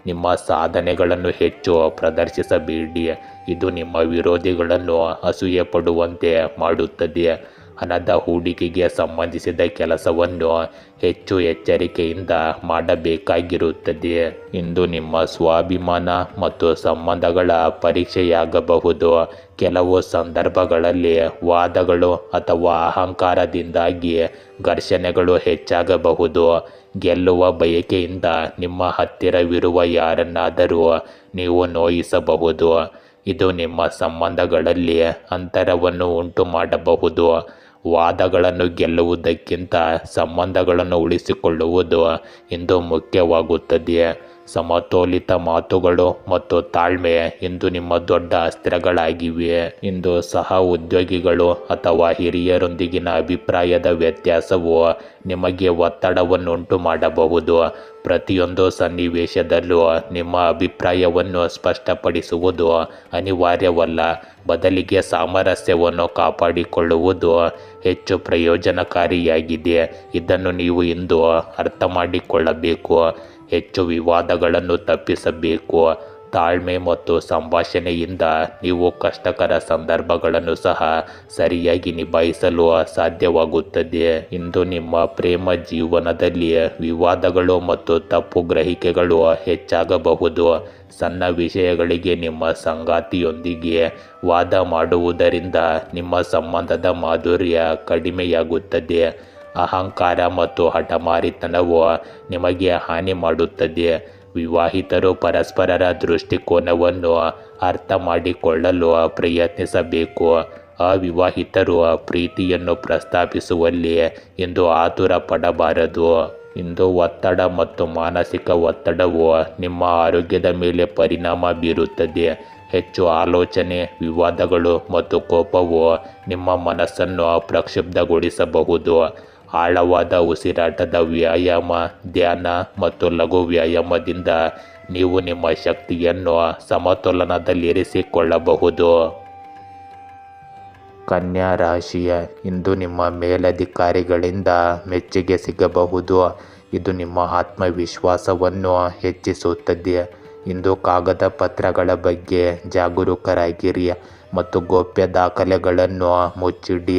ನಿಮ್ಮ ಸಾಧನೆಗಳನ್ನು ಹೆಚ್ಚು ಪ್ರದರ್ಶಿಸಬೇಡಿ, ಇದು ನಿಮ್ಮ ವಿರೋಧಿಗಳನ್ನು ಅಸೂಯೆ ಪಡುವಂತೆ ಮಾಡುತ್ತದೆ. ಹಣದ ಹೂಡಿಕೆಗೆ ಸಂಬಂಧಿಸಿದ ಕೆಲಸವನ್ನು ಹೆಚ್ಚು ಎಚ್ಚರಿಕೆಯಿಂದ ಮಾಡಬೇಕಾಗಿರುತ್ತದೆ. ಇಂದು ನಿಮ್ಮ ಸ್ವಾಭಿಮಾನ ಮತ್ತು ಸಂಬಂಧಗಳ ಪರೀಕ್ಷೆಯಾಗಬಹುದು. ಕೆಲವು ಸಂದರ್ಭಗಳಲ್ಲಿ ವಾದಗಳು ಅಥವಾ ಅಹಂಕಾರದಿಂದಾಗಿ ಘರ್ಷಣೆಗಳು ಹೆಚ್ಚಾಗಬಹುದು. ಗೆಲ್ಲುವ ಬಯಕೆಯಿಂದ ನಿಮ್ಮ ಹತ್ತಿರವಿರುವ ಯಾರನ್ನಾದರೂ ನೀವು ನೋಯಿಸಬಹುದು. ಇದು ನಿಮ್ಮ ಸಂಬಂಧಗಳಲ್ಲಿ ಅಂತರವನ್ನು ಉಂಟು ಮಾಡಬಹುದು. ವಾದಗಳನ್ನು ಗೆಲ್ಲುವುದಕ್ಕಿಂತ ಸಂಬಂಧಗಳನ್ನು ಉಳಿಸಿಕೊಳ್ಳುವುದು ಇಂದು ಮುಖ್ಯವಾಗುತ್ತದೆ. ಸಮತೋಲಿತ ಮಾತುಗಳು ಮತ್ತು ತಾಳ್ಮೆ ಇಂದು ನಿಮ್ಮ ದೊಡ್ಡ ಅಸ್ತ್ರಗಳಾಗಿವೆ. ಇಂದು ಸಹ ಉದ್ಯೋಗಿಗಳು ಅಥವಾ ಹಿರಿಯರೊಂದಿಗಿನ ಅಭಿಪ್ರಾಯದ ವ್ಯತ್ಯಾಸವು ನಿಮಗೆ ಒತ್ತಡವನ್ನುಂಟು ಮಾಡಬಹುದು. ಪ್ರತಿಯೊಂದು ಸನ್ನಿವೇಶದಲ್ಲೂ ನಿಮ್ಮ ಅಭಿಪ್ರಾಯವನ್ನು ಸ್ಪಷ್ಟಪಡಿಸುವುದು ಅನಿವಾರ್ಯವಲ್ಲ, ಬದಲಿಗೆ ಸಾಮರಸ್ಯವನ್ನು ಕಾಪಾಡಿಕೊಳ್ಳುವುದು ಹೆಚ್ಚು ಪ್ರಯೋಜನಕಾರಿಯಾಗಿದೆ. ಇದನ್ನು ನೀವು ಇಂದು ಅರ್ಥ ಮಾಡಿಕೊಳ್ಳಬೇಕು. ಹೆಚ್ಚು ವಿವಾದಗಳನ್ನು ತಪ್ಪಿಸಬೇಕು. ತಾಳ್ಮೆ ಮತ್ತು ಸಂಭಾಷಣೆಯಿಂದ ನೀವು ಕಷ್ಟಕರ ಸಂದರ್ಭಗಳನ್ನು ಸಹ ಸರಿಯಾಗಿ ನಿಭಾಯಿಸಲು ಸಾಧ್ಯವಾಗುತ್ತದೆ. ಇಂದು ನಿಮ್ಮ ಪ್ರೇಮ ಜೀವನದಲ್ಲಿ ವಿವಾದಗಳು ಮತ್ತು ತಪ್ಪು ಗ್ರಹಿಕೆಗಳು ಹೆಚ್ಚಾಗಬಹುದು. ಸಣ್ಣ ವಿಷಯಗಳಿಗೆ ನಿಮ್ಮ ಸಂಗಾತಿಯೊಂದಿಗೆ ವಾದ ಮಾಡುವುದರಿಂದ ನಿಮ್ಮ ಸಂಬಂಧದ ಮಾಧುರ್ಯ ಕಡಿಮೆಯಾಗುತ್ತದೆ. ಅಹಂಕಾರ ಮತ್ತು ಹಠಮಾರಿತನವು ನಿಮಗೆ ಹಾನಿ ಮಾಡುತ್ತದೆ. ವಿವಾಹಿತರು ಪರಸ್ಪರರ ದೃಷ್ಟಿಕೋನವನ್ನು ಅರ್ಥ ಮಾಡಿಕೊಳ್ಳಲು ಪ್ರಯತ್ನಿಸಬೇಕು. ಅವಿವಾಹಿತರು ಪ್ರೀತಿಯನ್ನು ಪ್ರಸ್ತಾಪಿಸುವಲ್ಲಿ ಇಂದು ಆತುರ ಪಡಬಾರದು. ಇಂದು ಒತ್ತಡ ಮತ್ತು ಮಾನಸಿಕ ಒತ್ತಡವು ನಿಮ್ಮ ಆರೋಗ್ಯದ ಮೇಲೆ ಪರಿಣಾಮ ಬೀರುತ್ತದೆ. ಹೆಚ್ಚು ಆಲೋಚನೆ, ವಿವಾದಗಳು ಮತ್ತು ಕೋಪವು ನಿಮ್ಮ ಮನಸ್ಸನ್ನು ಪ್ರಕ್ಷುಬ್ಧಗೊಳಿಸಬಹುದು. ಆಳವಾದ ಉಸಿರಾಟದ ವ್ಯಾಯಾಮ, ಧ್ಯಾನ ಮತ್ತು ಲಘು ವ್ಯಾಯಾಮದಿಂದ ನೀವು ನಿಮ್ಮ ಶಕ್ತಿಯನ್ನು ಸಮತೋಲನದಲ್ಲಿರಿಸಿಕೊಳ್ಳಬಹುದು. ಕನ್ಯಾ ರಾಶಿಯ ಇಂದು ನಿಮ್ಮ ಮೇಲಧಿಕಾರಿಗಳಿಂದ ಮೆಚ್ಚುಗೆ ಸಿಗಬಹುದು. ಇದು ನಿಮ್ಮ ಆತ್ಮವಿಶ್ವಾಸವನ್ನು ಹೆಚ್ಚಿಸುತ್ತದೆ. ಇಂದು ಕಾಗದ ಪತ್ರಗಳ ಬಗ್ಗೆ ಜಾಗರೂಕರಾಗಿರಿ ಮತ್ತು ಗೌಪ್ಯ ದಾಖಲೆಗಳನ್ನು ಮುಚ್ಚಿಡಿ.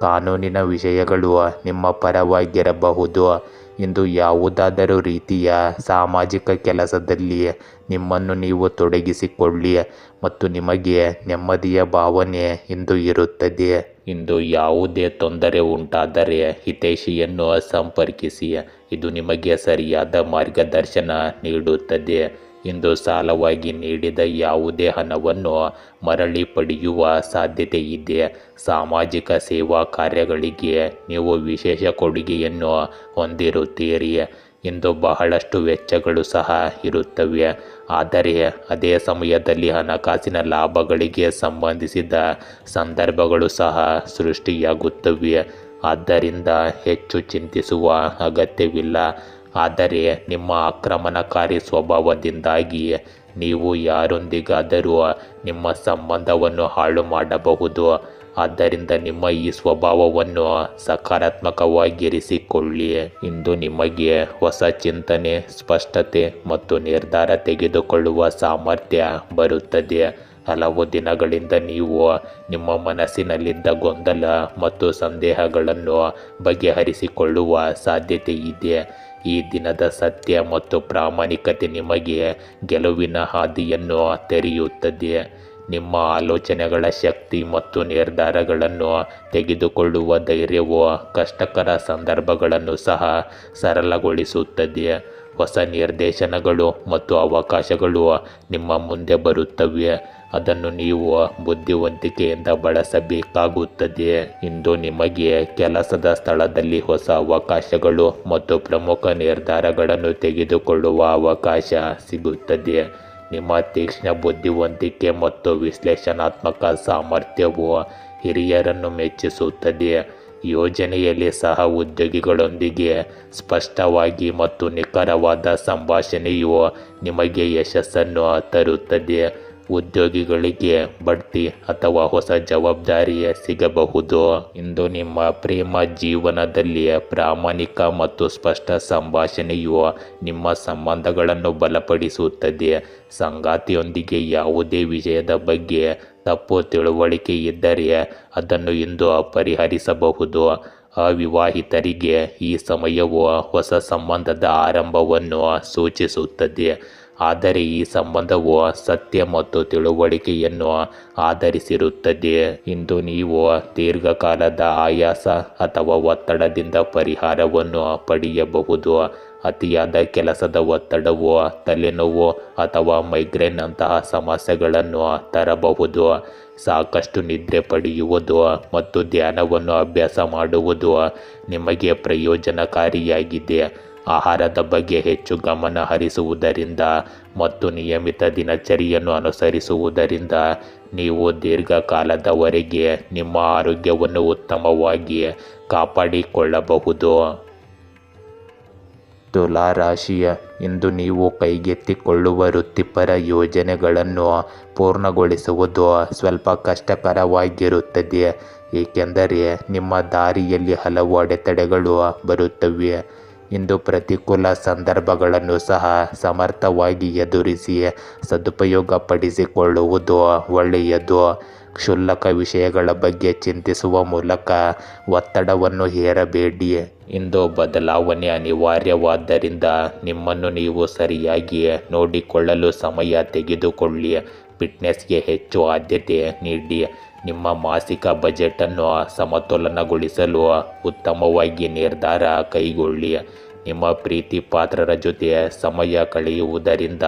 ಕಾನೂನಿನ ವಿಷಯಗಳು ನಿಮ್ಮ ಪರವಾಗಿರಬಹುದು. ಇಂದು ಯಾವುದಾದರೂ ರೀತಿಯ ಸಾಮಾಜಿಕ ಕೆಲಸದಲ್ಲಿ ನಿಮ್ಮನ್ನು ನೀವು ತೊಡಗಿಸಿಕೊಳ್ಳಿ ಮತ್ತು ನಿಮಗೆ ನೆಮ್ಮದಿಯ ಭಾವನೆ ಇಂದು ಇರುತ್ತದೆ. ಇಂದು ಯಾವುದೇ ತೊಂದರೆ ಉಂಟಾದರೆ ಹಿತೈಷಿಯನ್ನು ಸಂಪರ್ಕಿಸಿ. ಇದು ನಿಮಗೆ ಸರಿಯಾದ ಮಾರ್ಗದರ್ಶನ ನೀಡುತ್ತದೆ. ಇಂದು ಸಾಲವಾಗಿ ನೀಡಿದ ಯಾವುದೇ ಹಣವನ್ನು ಮರಳಿ ಪಡೆಯುವ ಸಾಧ್ಯತೆ ಇದೆ. ಸಾಮಾಜಿಕ ಸೇವಾ ಕಾರ್ಯಗಳಿಗೆ ನೀವು ವಿಶೇಷ ಕೊಡುಗೆಯನ್ನು ಹೊಂದಿರುತ್ತೀರಿ. ಇಂದು ಬಹಳಷ್ಟು ವೆಚ್ಚಗಳು ಸಹ ಇರುತ್ತವೆ, ಆದರೆ ಅದೇ ಸಮಯದಲ್ಲಿ ಹಣಕಾಸಿನ ಲಾಭಗಳಿಗೆ ಸಂಬಂಧಿಸಿದ ಸಂದರ್ಭಗಳು ಸಹ ಸೃಷ್ಟಿಯಾಗುತ್ತವೆ. ಆದ್ದರಿಂದ ಹೆಚ್ಚು ಚಿಂತಿಸುವ ಅಗತ್ಯವಿಲ್ಲ. ಆದರೆ ನಿಮ್ಮ ಆಕ್ರಮಣಕಾರಿ ಸ್ವಭಾವದಿಂದಾಗಿ ನೀವು ಯಾರೊಂದಿಗಾದರೂ ನಿಮ್ಮ ಸಂಬಂಧವನ್ನು ಹಾಳು ಮಾಡಬಹುದು. ಆದ್ದರಿಂದ ನಿಮ್ಮ ಈ ಸ್ವಭಾವವನ್ನು ಸಕಾರಾತ್ಮಕವಾಗಿರಿಸಿಕೊಳ್ಳಿ. ಇಂದು ನಿಮಗೆ ಹೊಸ ಚಿಂತನೆ, ಸ್ಪಷ್ಟತೆ ಮತ್ತು ನಿರ್ಧಾರ ತೆಗೆದುಕೊಳ್ಳುವ ಸಾಮರ್ಥ್ಯ ಬರುತ್ತದೆ. ಹಲವು ದಿನಗಳಿಂದ ನೀವು ನಿಮ್ಮ ಮನಸ್ಸಿನಲ್ಲಿದ್ದ ಗೊಂದಲ ಮತ್ತು ಸಂದೇಹಗಳನ್ನು ಬಗೆಹರಿಸಿಕೊಳ್ಳುವ ಸಾಧ್ಯತೆ ಇದೆ. ಈ ದಿನದ ಸತ್ಯ ಮತ್ತು ಪ್ರಾಮಾಣಿಕತೆ ನಿಮಗೆ ಗೆಲುವಿನ ಹಾದಿಯನ್ನು ತೆರೆಯುತ್ತದೆ. ನಿಮ್ಮ ಆಲೋಚನೆಗಳ ಶಕ್ತಿ ಮತ್ತು ನಿರ್ಧಾರಗಳನ್ನು ತೆಗೆದುಕೊಳ್ಳುವ ಧೈರ್ಯವು ಕಷ್ಟಕರ ಸಂದರ್ಭಗಳನ್ನು ಸಹ ಸರಳಗೊಳಿಸುತ್ತದೆ. ಹೊಸ ನಿರ್ದೇಶನಗಳು ಮತ್ತು ಅವಕಾಶಗಳು ನಿಮ್ಮ ಮುಂದೆ ಬರುತ್ತವೆ. ಅದನ್ನು ನೀವು ಬುದ್ಧಿವಂತಿಕೆಯಿಂದ ಬಳಸಬೇಕಾಗುತ್ತದೆ. ಇಂದು ನಿಮಗೆ ಕೆಲಸದ ಸ್ಥಳದಲ್ಲಿ ಹೊಸ ಅವಕಾಶಗಳು ಮತ್ತು ಪ್ರಮುಖ ನಿರ್ಧಾರಗಳನ್ನು ತೆಗೆದುಕೊಳ್ಳುವ ಅವಕಾಶ ಸಿಗುತ್ತದೆ. ನಿಮ್ಮ ತೀಕ್ಷ್ಣ ಬುದ್ಧಿವಂತಿಕೆ ಮತ್ತು ವಿಶ್ಲೇಷಣಾತ್ಮಕ ಸಾಮರ್ಥ್ಯವು ಹಿರಿಯರನ್ನು ಮೆಚ್ಚಿಸುತ್ತದೆ. ಯೋಜನೆಯಲ್ಲಿ ಸಹ ಉದ್ಯೋಗಿಗಳೊಂದಿಗೆ ಸ್ಪಷ್ಟವಾಗಿ ಮತ್ತು ನಿಖರವಾದ ಸಂಭಾಷಣೆಯು ನಿಮಗೆ ಯಶಸ್ಸನ್ನು ತರುತ್ತದೆ. ಉದ್ಯೋಗಿಗಳಿಗೆ ಬಡ್ತಿ ಅಥವಾ ಹೊಸ ಜವಾಬ್ದಾರಿ ಸಿಗಬಹುದು. ಇಂದು ನಿಮ್ಮ ಪ್ರೇಮ ಜೀವನದಲ್ಲಿ ಪ್ರಾಮಾಣಿಕ ಮತ್ತು ಸ್ಪಷ್ಟ ಸಂಭಾಷಣೆಯು ನಿಮ್ಮ ಸಂಬಂಧಗಳನ್ನು ಬಲಪಡಿಸುತ್ತದೆ. ಸಂಗಾತಿಯೊಂದಿಗೆ ಯಾವುದೇ ವಿಷಯದ ಬಗ್ಗೆ ತಪ್ಪು ತಿಳುವಳಿಕೆ ಇದ್ದರೆ ಅದನ್ನು ಇಂದು ಪರಿಹರಿಸಬಹುದು. ಅವಿವಾಹಿತರಿಗೆ ಈ ಸಮಯವು ಹೊಸ ಸಂಬಂಧದ ಆರಂಭವನ್ನು ಸೂಚಿಸುತ್ತದೆ, ಆದರೆ ಈ ಸಂಬಂಧವು ಸತ್ಯ ಮತ್ತು ತಿಳುವಳಿಕೆಯನ್ನು ಆಧರಿಸಿರುತ್ತದೆ. ಇಂದು ನೀವು ದೀರ್ಘಕಾಲದ ಆಯಾಸ ಅಥವಾ ಒತ್ತಡದಿಂದ ಪರಿಹಾರವನ್ನು ಪಡೆಯಬಹುದು. ಅತಿಯಾದ ಕೆಲಸದ ಒತ್ತಡವು ತಲೆನೋವು ಅಥವಾ ಮೈಗ್ರೇನ್ ಅಂತಹ ಸಮಸ್ಯೆಗಳನ್ನು ತರಬಹುದು. ಸಾಕಷ್ಟು ನಿದ್ರೆ ಪಡೆಯುವುದು ಮತ್ತು ಧ್ಯಾನವನ್ನು ಅಭ್ಯಾಸ ಮಾಡುವುದು ನಿಮಗೆ ಪ್ರಯೋಜನಕಾರಿಯಾಗಿದೆ. ಆಹಾರದ ಬಗ್ಗೆ ಹೆಚ್ಚು ಗಮನ ಹರಿಸುವುದರಿಂದ ಮತ್ತು ನಿಯಮಿತ ದಿನಚರಿಯನ್ನು ಅನುಸರಿಸುವುದರಿಂದ ನೀವು ದೀರ್ಘಕಾಲದವರೆಗೆ ನಿಮ್ಮ ಆರೋಗ್ಯವನ್ನು ಉತ್ತಮವಾಗಿ ಕಾಪಾಡಿಕೊಳ್ಳಬಹುದು. ತುಲಾ ರಾಶಿಯ ಇಂದು ನೀವು ಕೈಗೆತ್ತಿಕೊಳ್ಳುವ ವೃತ್ತಿಪರ ಯೋಜನೆಗಳನ್ನು ಪೂರ್ಣಗೊಳಿಸುವುದು ಸ್ವಲ್ಪ ಕಷ್ಟಕರವಾಗಿರುತ್ತದೆ, ಏಕೆಂದರೆ ನಿಮ್ಮ ದಾರಿಯಲ್ಲಿ ಹಲವು ಅಡೆತಡೆಗಳು ಬರುತ್ತವೆ. ಇಂದು ಪ್ರತಿಕೂಲ ಸಂದರ್ಭಗಳನ್ನು ಸಹ ಸಮರ್ಥವಾಗಿ ಎದುರಿಸಿ ಸದುಪಯೋಗಪಡಿಸಿಕೊಳ್ಳುವುದು ಒಳ್ಳೆಯದು. ಕ್ಷುಲ್ಲಕ ವಿಷಯಗಳ ಬಗ್ಗೆ ಚಿಂತಿಸುವ ಮೂಲಕ ಒತ್ತಡವನ್ನು ಹೇರಬೇಡಿ. ಇಂದು ಬದಲಾವಣೆ ಅನಿವಾರ್ಯವಾದ್ದರಿಂದ ನಿಮ್ಮನ್ನು ನೀವು ಸರಿಯಾಗಿ ನೋಡಿಕೊಳ್ಳಲು ಸಮಯ ತೆಗೆದುಕೊಳ್ಳಿ. ಫಿಟ್ನೆಸ್ಗೆ ಹೆಚ್ಚು ಆದ್ಯತೆ ನೀಡಿ. ನಿಮ್ಮ ಮಾಸಿಕ ಬಜೆಟನ್ನು ಸಮತೋಲನಗೊಳಿಸಲು ಉತ್ತಮವಾಗಿ ನಿರ್ಧಾರ ಕೈಗೊಳ್ಳಿ. ನಿಮ್ಮ ಪ್ರೀತಿ ಪಾತ್ರರ ಜೊತೆ ಸಮಯ ಕಳೆಯುವುದರಿಂದ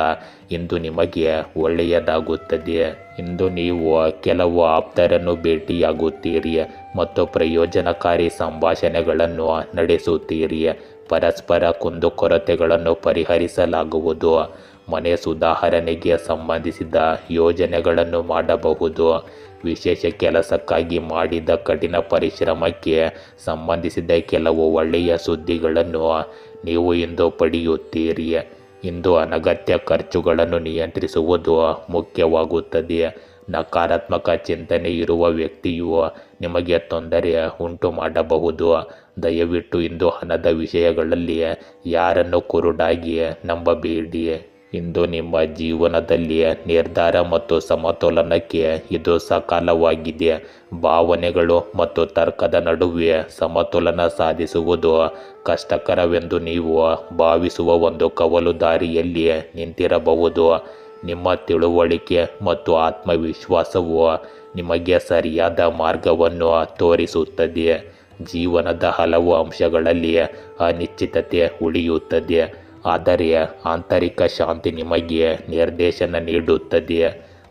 ಇಂದು ನಿಮಗೆ ಒಳ್ಳೆಯದಾಗುತ್ತದೆ. ಇಂದು ನೀವು ಕೆಲವು ಆಪ್ತರನ್ನು ಭೇಟಿಯಾಗುತ್ತೀರಿ ಮತ್ತು ಪ್ರಯೋಜನಕಾರಿ ಸಂಭಾಷಣೆಗಳನ್ನು ನಡೆಸುತ್ತೀರಿ. ಪರಸ್ಪರ ಕುಂದುಕೊರತೆಗಳನ್ನು ಪರಿಹರಿಸಲಾಗುವುದು. ಮನೆ ಸುಧಾರಣೆಗೆ ಸಂಬಂಧಿಸಿದ ಯೋಜನೆಗಳನ್ನು ಮಾಡಬಹುದು. ವಿಶೇಷ ಕೆಲಸಕ್ಕಾಗಿ ಮಾಡಿದ ಕಠಿಣ ಪರಿಶ್ರಮಕ್ಕೆ ಸಂಬಂಧಿಸಿದ ಕೆಲವು ಒಳ್ಳೆಯ ಸುದ್ದಿಗಳನ್ನು ನೀವು ಇಂದು ಪಡೆಯುತ್ತೀರಿ. ಇಂದು ಅನಗತ್ಯ ಖರ್ಚುಗಳನ್ನು ನಿಯಂತ್ರಿಸುವುದು ಮುಖ್ಯವಾಗುತ್ತದೆ. ನಕಾರಾತ್ಮಕ ಚಿಂತನೆ ಇರುವ ವ್ಯಕ್ತಿಯು ನಿಮಗೆ ತೊಂದರೆ ಉಂಟು ಮಾಡಬಹುದು. ದಯವಿಟ್ಟು ಇಂದು ಹಣದ ವಿಷಯಗಳಲ್ಲಿ ಯಾರನ್ನು ಕುರುಡಾಗಿ ನಂಬಬೇಡಿ. ಇಂದು ನಿಮ್ಮ ಜೀವನದಲ್ಲಿ ನಿರ್ಧಾರ ಮತ್ತು ಸಮತೋಲನಕ್ಕೆ ಇದು ಸಕಾಲವಾಗಿದೆ. ಭಾವನೆಗಳು ಮತ್ತು ತರ್ಕದ ನಡುವೆ ಸಮತೋಲನ ಸಾಧಿಸುವುದು ಕಷ್ಟಕರವೆಂದು ನೀವು ಭಾವಿಸುವ ಒಂದು ಕವಲು ದಾರಿಯಲ್ಲಿ ನಿಂತಿರಬಹುದು. ನಿಮ್ಮ ತಿಳುವಳಿಕೆ ಮತ್ತು ಆತ್ಮವಿಶ್ವಾಸವು ನಿಮಗೆ ಸರಿಯಾದ ಮಾರ್ಗವನ್ನು ತೋರಿಸುತ್ತದೆ. ಜೀವನದ ಹಲವು ಅಂಶಗಳಲ್ಲಿ ಅನಿಶ್ಚಿತತೆ ಉಳಿಯುತ್ತದೆ, ಆದರೆ ಆಂತರಿಕ ಶಾಂತಿ ನಿಮಗೆ ನಿರ್ದೇಶನ ನೀಡುತ್ತದೆ.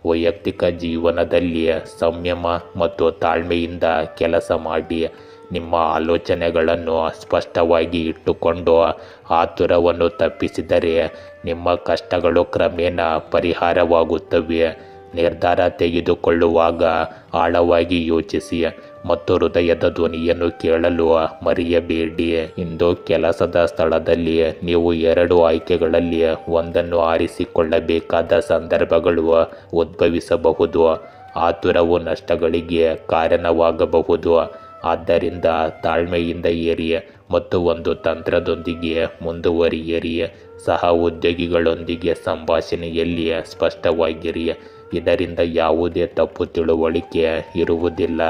ವೈಯಕ್ತಿಕ ಜೀವನದಲ್ಲಿ ಸಂಯಮ ಮತ್ತು ತಾಳ್ಮೆಯಿಂದ ಕೆಲಸ ಮಾಡಿ. ನಿಮ್ಮ ಆಲೋಚನೆಗಳನ್ನು ಸ್ಪಷ್ಟವಾಗಿ ಇಟ್ಟುಕೊಂಡು ಆತುರವನ್ನು ತಪ್ಪಿಸಿದರೆ ನಿಮ್ಮ ಕಷ್ಟಗಳು ಕ್ರಮೇಣ ಪರಿಹಾರವಾಗುತ್ತವೆ. ನಿರ್ಧಾರ ತೆಗೆದುಕೊಳ್ಳುವಾಗ ಆಳವಾಗಿ ಯೋಚಿಸಿ ಮತ್ತು ಹೃದಯದ ಧ್ವನಿಯನ್ನು ಕೇಳಲು ಮರೆಯಬೇಡಿ. ಇಂದು ಕೆಲಸದ ಸ್ಥಳದಲ್ಲಿ ನೀವು 2 ಆಯ್ಕೆಗಳಲ್ಲಿ ಒಂದನ್ನು ಆರಿಸಿಕೊಳ್ಳಬೇಕಾದ ಸಂದರ್ಭಗಳು ಉದ್ಭವಿಸಬಹುದು. ಆತುರವು ನಷ್ಟಗಳಿಗೆ ಕಾರಣವಾಗಬಹುದು. ಆದ್ದರಿಂದ ತಾಳ್ಮೆಯಿಂದ ಇರಿ ಮತ್ತು ಒಂದು ತಂತ್ರದೊಂದಿಗೆ ಮುಂದುವರಿಯಿರಿ. ಸಹ ಉದ್ಯೋಗಿಗಳೊಂದಿಗೆ ಸಂಭಾಷಣೆಯಲ್ಲಿ ಸ್ಪಷ್ಟವಾಗಿರಿ. ಇದರಿಂದ ಯಾವುದೇ ತಪ್ಪು ತಿಳುವಳಿಕೆ ಇರುವುದಿಲ್ಲ.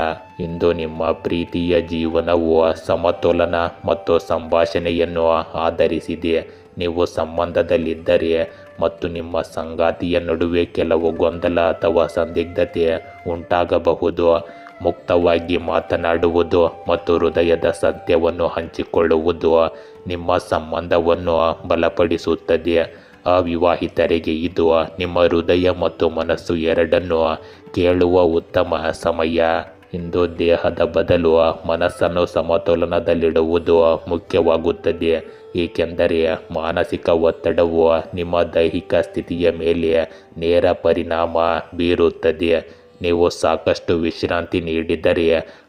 ಇಂದು ನಿಮ್ಮ ಪ್ರೀತಿಯ ಜೀವನವು ಸಮತೋಲನ ಮತ್ತು ಸಂಭಾಷಣೆಯನ್ನು ಆಧರಿಸಿದೆ. ನೀವು ಸಂಬಂಧದಲ್ಲಿದ್ದರೆ ಮತ್ತು ನಿಮ್ಮ ಸಂಗಾತಿಯ ನಡುವೆ ಕೆಲವು ಗೊಂದಲ ಅಥವಾ ಸಂದಿಗ್ಧತೆ ಉಂಟಾಗಬಹುದು. ಮುಕ್ತವಾಗಿ ಮಾತನಾಡುವುದು ಮತ್ತು ಹೃದಯದ ಸತ್ಯವನ್ನು ಹಂಚಿಕೊಳ್ಳುವುದು ನಿಮ್ಮ ಸಂಬಂಧವನ್ನು ಬಲಪಡಿಸುತ್ತದೆ. ಅವಿವಾಹಿತರಿಗೆ ಇದು ನಿಮ್ಮ ಹೃದಯ ಮತ್ತು ಮನಸ್ಸು ಎರಡನ್ನೂ ಕೇಳುವ ಉತ್ತಮ ಸಮಯ. ಇಂದು ದೇಹದ ಬದಲು ಮನಸ್ಸನ್ನು ಸಮತೋಲನದಲ್ಲಿಡುವುದು ಮುಖ್ಯವಾಗುತ್ತದೆ, ಏಕೆಂದರೆ ಮಾನಸಿಕ ಒತ್ತಡವು ನಿಮ್ಮ ದೈಹಿಕ ಸ್ಥಿತಿಯ ಮೇಲೆ ನೇರ ಪರಿಣಾಮ ಬೀರುತ್ತದೆ. ನೀವು ಸಾಕಷ್ಟು ವಿಶ್ರಾಂತಿ ನೀಡಿದರೆ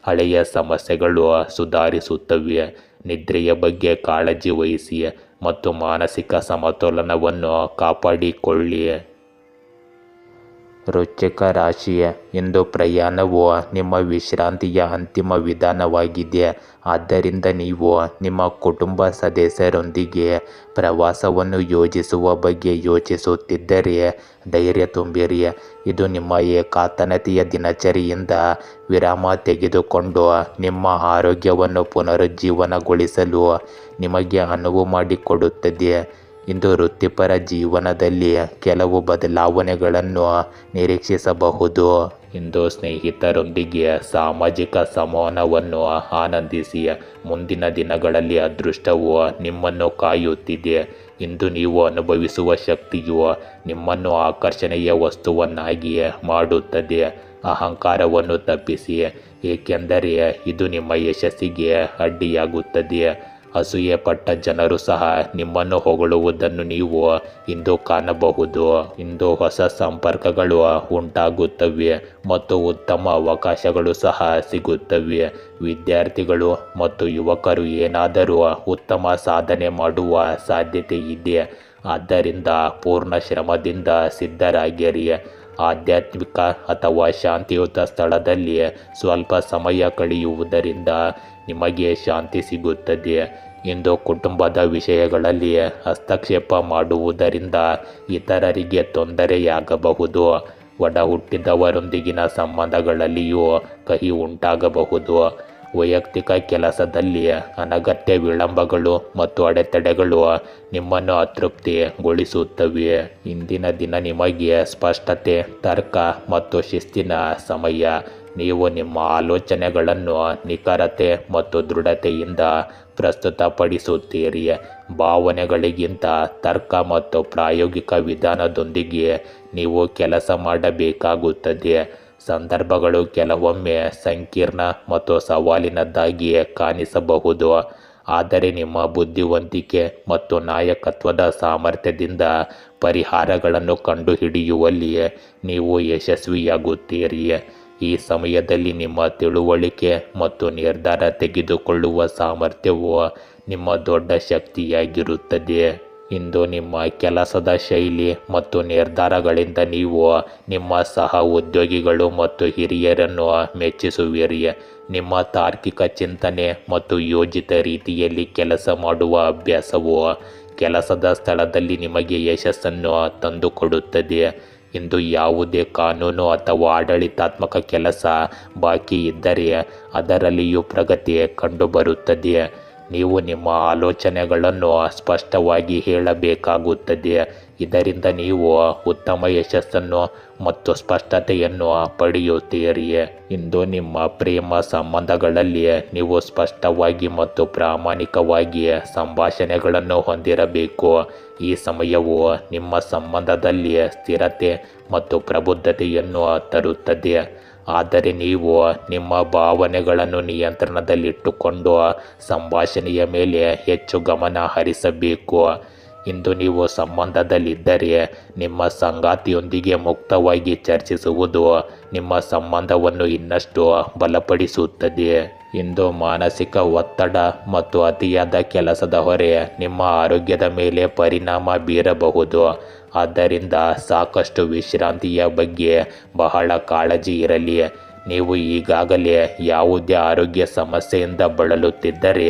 ಹಳೆಯ ಸಮಸ್ಯೆಗಳು ಸುಧಾರಿಸುತ್ತವೆ. ನಿದ್ರೆಯ ಬಗ್ಗೆ ಕಾಳಜಿ ವಹಿಸಿ ಮತ್ತು ಮಾನಸಿಕ ಸಮತೋಲನವನ್ನು ಕಾಪಾಡಿಕೊಳ್ಳಿ. ವೃಶ್ಚಿಕ ರಾಶಿ, ಇಂದು ಪ್ರಯಾಣವು ನಿಮ್ಮ ವಿಶ್ರಾಂತಿಯ ಅಂತಿಮ ವಿಧಾನವಾಗಿದೆ. ಆದ್ದರಿಂದ ನೀವು ನಿಮ್ಮ ಕುಟುಂಬ ಸದಸ್ಯರೊಂದಿಗೆ ಪ್ರವಾಸವನ್ನು ಯೋಜಿಸುವ ಬಗ್ಗೆ ಯೋಚಿಸುತ್ತಿದ್ದರೆ ಧೈರ್ಯ ತುಂಬಿರಿ. ಇದು ನಿಮ್ಮ ಏಕಾಂತತೆಯ ದಿನಚರಿಯಿಂದ ವಿರಾಮ ತೆಗೆದುಕೊಂಡು ನಿಮ್ಮ ಆರೋಗ್ಯವನ್ನು ಪುನರುಜ್ಜೀವನಗೊಳಿಸಲು ನಿಮಗೆ ಅನುವು ಮಾಡಿಕೊಡುತ್ತದೆ. ಇಂದು ವೃತ್ತಿಪರ ಜೀವನದಲ್ಲಿ ಕೆಲವು ಬದಲಾವಣೆಗಳನ್ನು ನಿರೀಕ್ಷಿಸಬಹುದು. ಇಂದು ಸ್ನೇಹಿತರೊಂದಿಗೆ ಸಾಮಾಜಿಕ ಸಂವಹನವನ್ನು ಆನಂದಿಸಿ. ಮುಂದಿನ ದಿನಗಳಲ್ಲಿ ಅದೃಷ್ಟವು ನಿಮ್ಮನ್ನು ಕಾಯುತ್ತಿದೆ. ಇಂದು ನೀವು ಅನುಭವಿಸುವ ಶಕ್ತಿಯು ನಿಮ್ಮನ್ನು ಆಕರ್ಷಣೀಯ ವಸ್ತುವನ್ನಾಗಿ ಮಾಡುತ್ತದೆ. ಅಹಂಕಾರವನ್ನು ತಪ್ಪಿಸಿ, ಏಕೆಂದರೆ ಇದು ನಿಮ್ಮ ಯಶಸ್ಸಿಗೆ ಅಡ್ಡಿಯಾಗುತ್ತದೆ. ಅಸೂಯೆ ಪಟ್ಟ ಜನರು ಸಹ ನಿಮ್ಮನ್ನು ಹೊಗಳುವುದನ್ನು ನೀವು ಇಂದು ಕಾಣಬಹುದು. ಇಂದು ಹೊಸ ಸಂಪರ್ಕಗಳು ಉಂಟಾಗುತ್ತವೆ ಮತ್ತು ಉತ್ತಮ ಅವಕಾಶಗಳು ಸಹ ಸಿಗುತ್ತವೆ. ವಿದ್ಯಾರ್ಥಿಗಳು ಮತ್ತು ಯುವಕರು ಏನಾದರೂ ಉತ್ತಮ ಸಾಧನೆ ಮಾಡುವ ಸಾಧ್ಯತೆ ಇದೆ. ಆದ್ದರಿಂದ ಪೂರ್ಣ ಶ್ರಮದಿಂದ ಸಿದ್ಧರಾಗಿರಿ. ಆಧ್ಯಾತ್ಮಿಕ ಅಥವಾ ಶಾಂತಿಯುತ ಸ್ಥಳದಲ್ಲಿ ಸ್ವಲ್ಪ ಸಮಯ ಕಳೆಯುವುದರಿಂದ ನಿಮಗೆ ಶಾಂತಿ ಸಿಗುತ್ತದೆ. ಇಂದು ಕುಟುಂಬದ ವಿಷಯಗಳಲ್ಲಿ ಹಸ್ತಕ್ಷೇಪ ಮಾಡುವುದರಿಂದ ಇತರರಿಗೆ ತೊಂದರೆಯಾಗಬಹುದು. ಒಡ ಹುಟ್ಟಿದವರೊಂದಿಗಿನ ಸಂಬಂಧಗಳಲ್ಲಿಯೂ ಕಹಿ ಉಂಟಾಗಬಹುದು. ವೈಯಕ್ತಿಕ ಕೆಲಸದಲ್ಲಿ ಅನಗತ್ಯ ವಿಳಂಬಗಳು ಮತ್ತು ಅಡೆತಡೆಗಳು ನಿಮ್ಮನ್ನು ಅತೃಪ್ತಿಗೊಳಿಸುತ್ತವೆ. ಇಂದಿನ ದಿನ ನಿಮಗೆ ಸ್ಪಷ್ಟತೆ, ತರ್ಕ ಮತ್ತು ಶಿಸ್ತಿನ ಸಮಯ. ನೀವು ನಿಮ್ಮ ಆಲೋಚನೆಗಳನ್ನು ನಿಖರತೆ ಮತ್ತು ದೃಢತೆಯಿಂದ ಪ್ರಸ್ತುತಪಡಿಸುತ್ತೀರಿ. ಭಾವನೆಗಳಿಗಿಂತ ತರ್ಕ ಮತ್ತು ಪ್ರಾಯೋಗಿಕ ವಿಧಾನದೊಂದಿಗೆ ನೀವು ಕೆಲಸ ಮಾಡಬೇಕಾಗುತ್ತದೆ. ಸಂದರ್ಭಗಳು ಕೆಲವೊಮ್ಮೆ ಸಂಕೀರ್ಣ ಮತ್ತು ಸವಾಲಿನದ್ದಾಗಿ ಕಾಣಿಸಬಹುದು, ಆದರೆ ನಿಮ್ಮ ಬುದ್ಧಿವಂತಿಕೆ ಮತ್ತು ನಾಯಕತ್ವದ ಸಾಮರ್ಥ್ಯದಿಂದ ಪರಿಹಾರಗಳನ್ನು ಕಂಡುಹಿಡಿಯುವಲ್ಲಿ ನೀವು ಯಶಸ್ವಿಯಾಗುತ್ತೀರಿ. ಈ ಸಮಯದಲ್ಲಿ ನಿಮ್ಮ ತಿಳುವಳಿಕೆ ಮತ್ತು ನಿರ್ಧಾರ ತೆಗೆದುಕೊಳ್ಳುವ ಸಾಮರ್ಥ್ಯವು ನಿಮ್ಮ ದೊಡ್ಡ ಶಕ್ತಿಯಾಗಿರುತ್ತದೆ. ಇಂದು ನಿಮ್ಮ ಕೆಲಸದ ಶೈಲಿ ಮತ್ತು ನಿರ್ಧಾರಗಳಿಂದ ನೀವು ನಿಮ್ಮ ಸಹ ಉದ್ಯೋಗಿಗಳು ಮತ್ತು ಹಿರಿಯರನ್ನು ಮೆಚ್ಚಿಸುವಿರಿ. ನಿಮ್ಮ ತಾರ್ಕಿಕ ಚಿಂತನೆ ಮತ್ತು ಯೋಜಿತ ರೀತಿಯಲ್ಲಿ ಕೆಲಸ ಮಾಡುವ ಅಭ್ಯಾಸವು ಕೆಲಸದ ಸ್ಥಳದಲ್ಲಿ ನಿಮಗೆ ಯಶಸ್ಸನ್ನು ತಂದುಕೊಡುತ್ತದೆ. ಇಂದು ಯಾವುದೇ ಕಾನೂನು ಅಥವಾ ಆಡಳಿತಾತ್ಮಕ ಕೆಲಸ ಬಾಕಿ ಇದ್ದರೆ ಅದರಲ್ಲಿಯೂ ಪ್ರಗತಿ ಕಂಡುಬರುತ್ತದೆ. ನೀವು ನಿಮ್ಮ ಆಲೋಚನೆಗಳನ್ನು ಸ್ಪಷ್ಟವಾಗಿ ಹೇಳಬೇಕಾಗುತ್ತದೆ. ಇದರಿಂದ ನೀವು ಉತ್ತಮ ಯಶಸ್ಸನ್ನು ಮತ್ತು ಸ್ಪಷ್ಟತೆಯನ್ನು ಪಡೆಯುತ್ತೀರಿ. ಇಂದು ನಿಮ್ಮ ಪ್ರೇಮ ಸಂಬಂಧಗಳಲ್ಲಿ ನೀವು ಸ್ಪಷ್ಟವಾಗಿ ಮತ್ತು ಪ್ರಾಮಾಣಿಕವಾಗಿ ಸಂಭಾಷಣೆಗಳನ್ನು ಹೊಂದಿರಬೇಕು. ಈ ಸಮಯವು ನಿಮ್ಮ ಸಂಬಂಧದಲ್ಲಿ ಸ್ಥಿರತೆ ಮತ್ತು ಪ್ರಬುದ್ಧತೆಯನ್ನು ತರುತ್ತದೆ, ಆದರೆ ನೀವು ನಿಮ್ಮ ಭಾವನೆಗಳನ್ನು ನಿಯಂತ್ರಣದಲ್ಲಿಟ್ಟುಕೊಂಡು ಸಂಭಾಷಣೆಯ ಮೇಲೆ ಹೆಚ್ಚು ಗಮನ ಹರಿಸಬೇಕು. ಇಂದು ನೀವು ಸಂಬಂಧದಲ್ಲಿದ್ದರೆ ನಿಮ್ಮ ಸಂಗಾತಿಯೊಂದಿಗೆ ಮುಕ್ತವಾಗಿ ಚರ್ಚಿಸುವುದು ನಿಮ್ಮ ಸಂಬಂಧವನ್ನು ಇನ್ನಷ್ಟು ಬಲಪಡಿಸುತ್ತದೆ. ಇಂದು ಮಾನಸಿಕ ಒತ್ತಡ ಮತ್ತು ಅತಿಯಾದ ಕೆಲಸದ ಹೊರೆ ನಿಮ್ಮ ಆರೋಗ್ಯದ ಮೇಲೆ ಪರಿಣಾಮ ಬೀರಬಹುದು. ಆದ್ದರಿಂದ ಸಾಕಷ್ಟು ವಿಶ್ರಾಂತಿಯ ಬಗ್ಗೆ ಬಹಳ ಕಾಳಜಿ ಇರಲಿ. ನೀವು ಈಗಾಗಲೇ ಯಾವುದೇ ಆರೋಗ್ಯ ಸಮಸ್ಯೆಯಿಂದ ಬಳಲುತ್ತಿದ್ದರೆ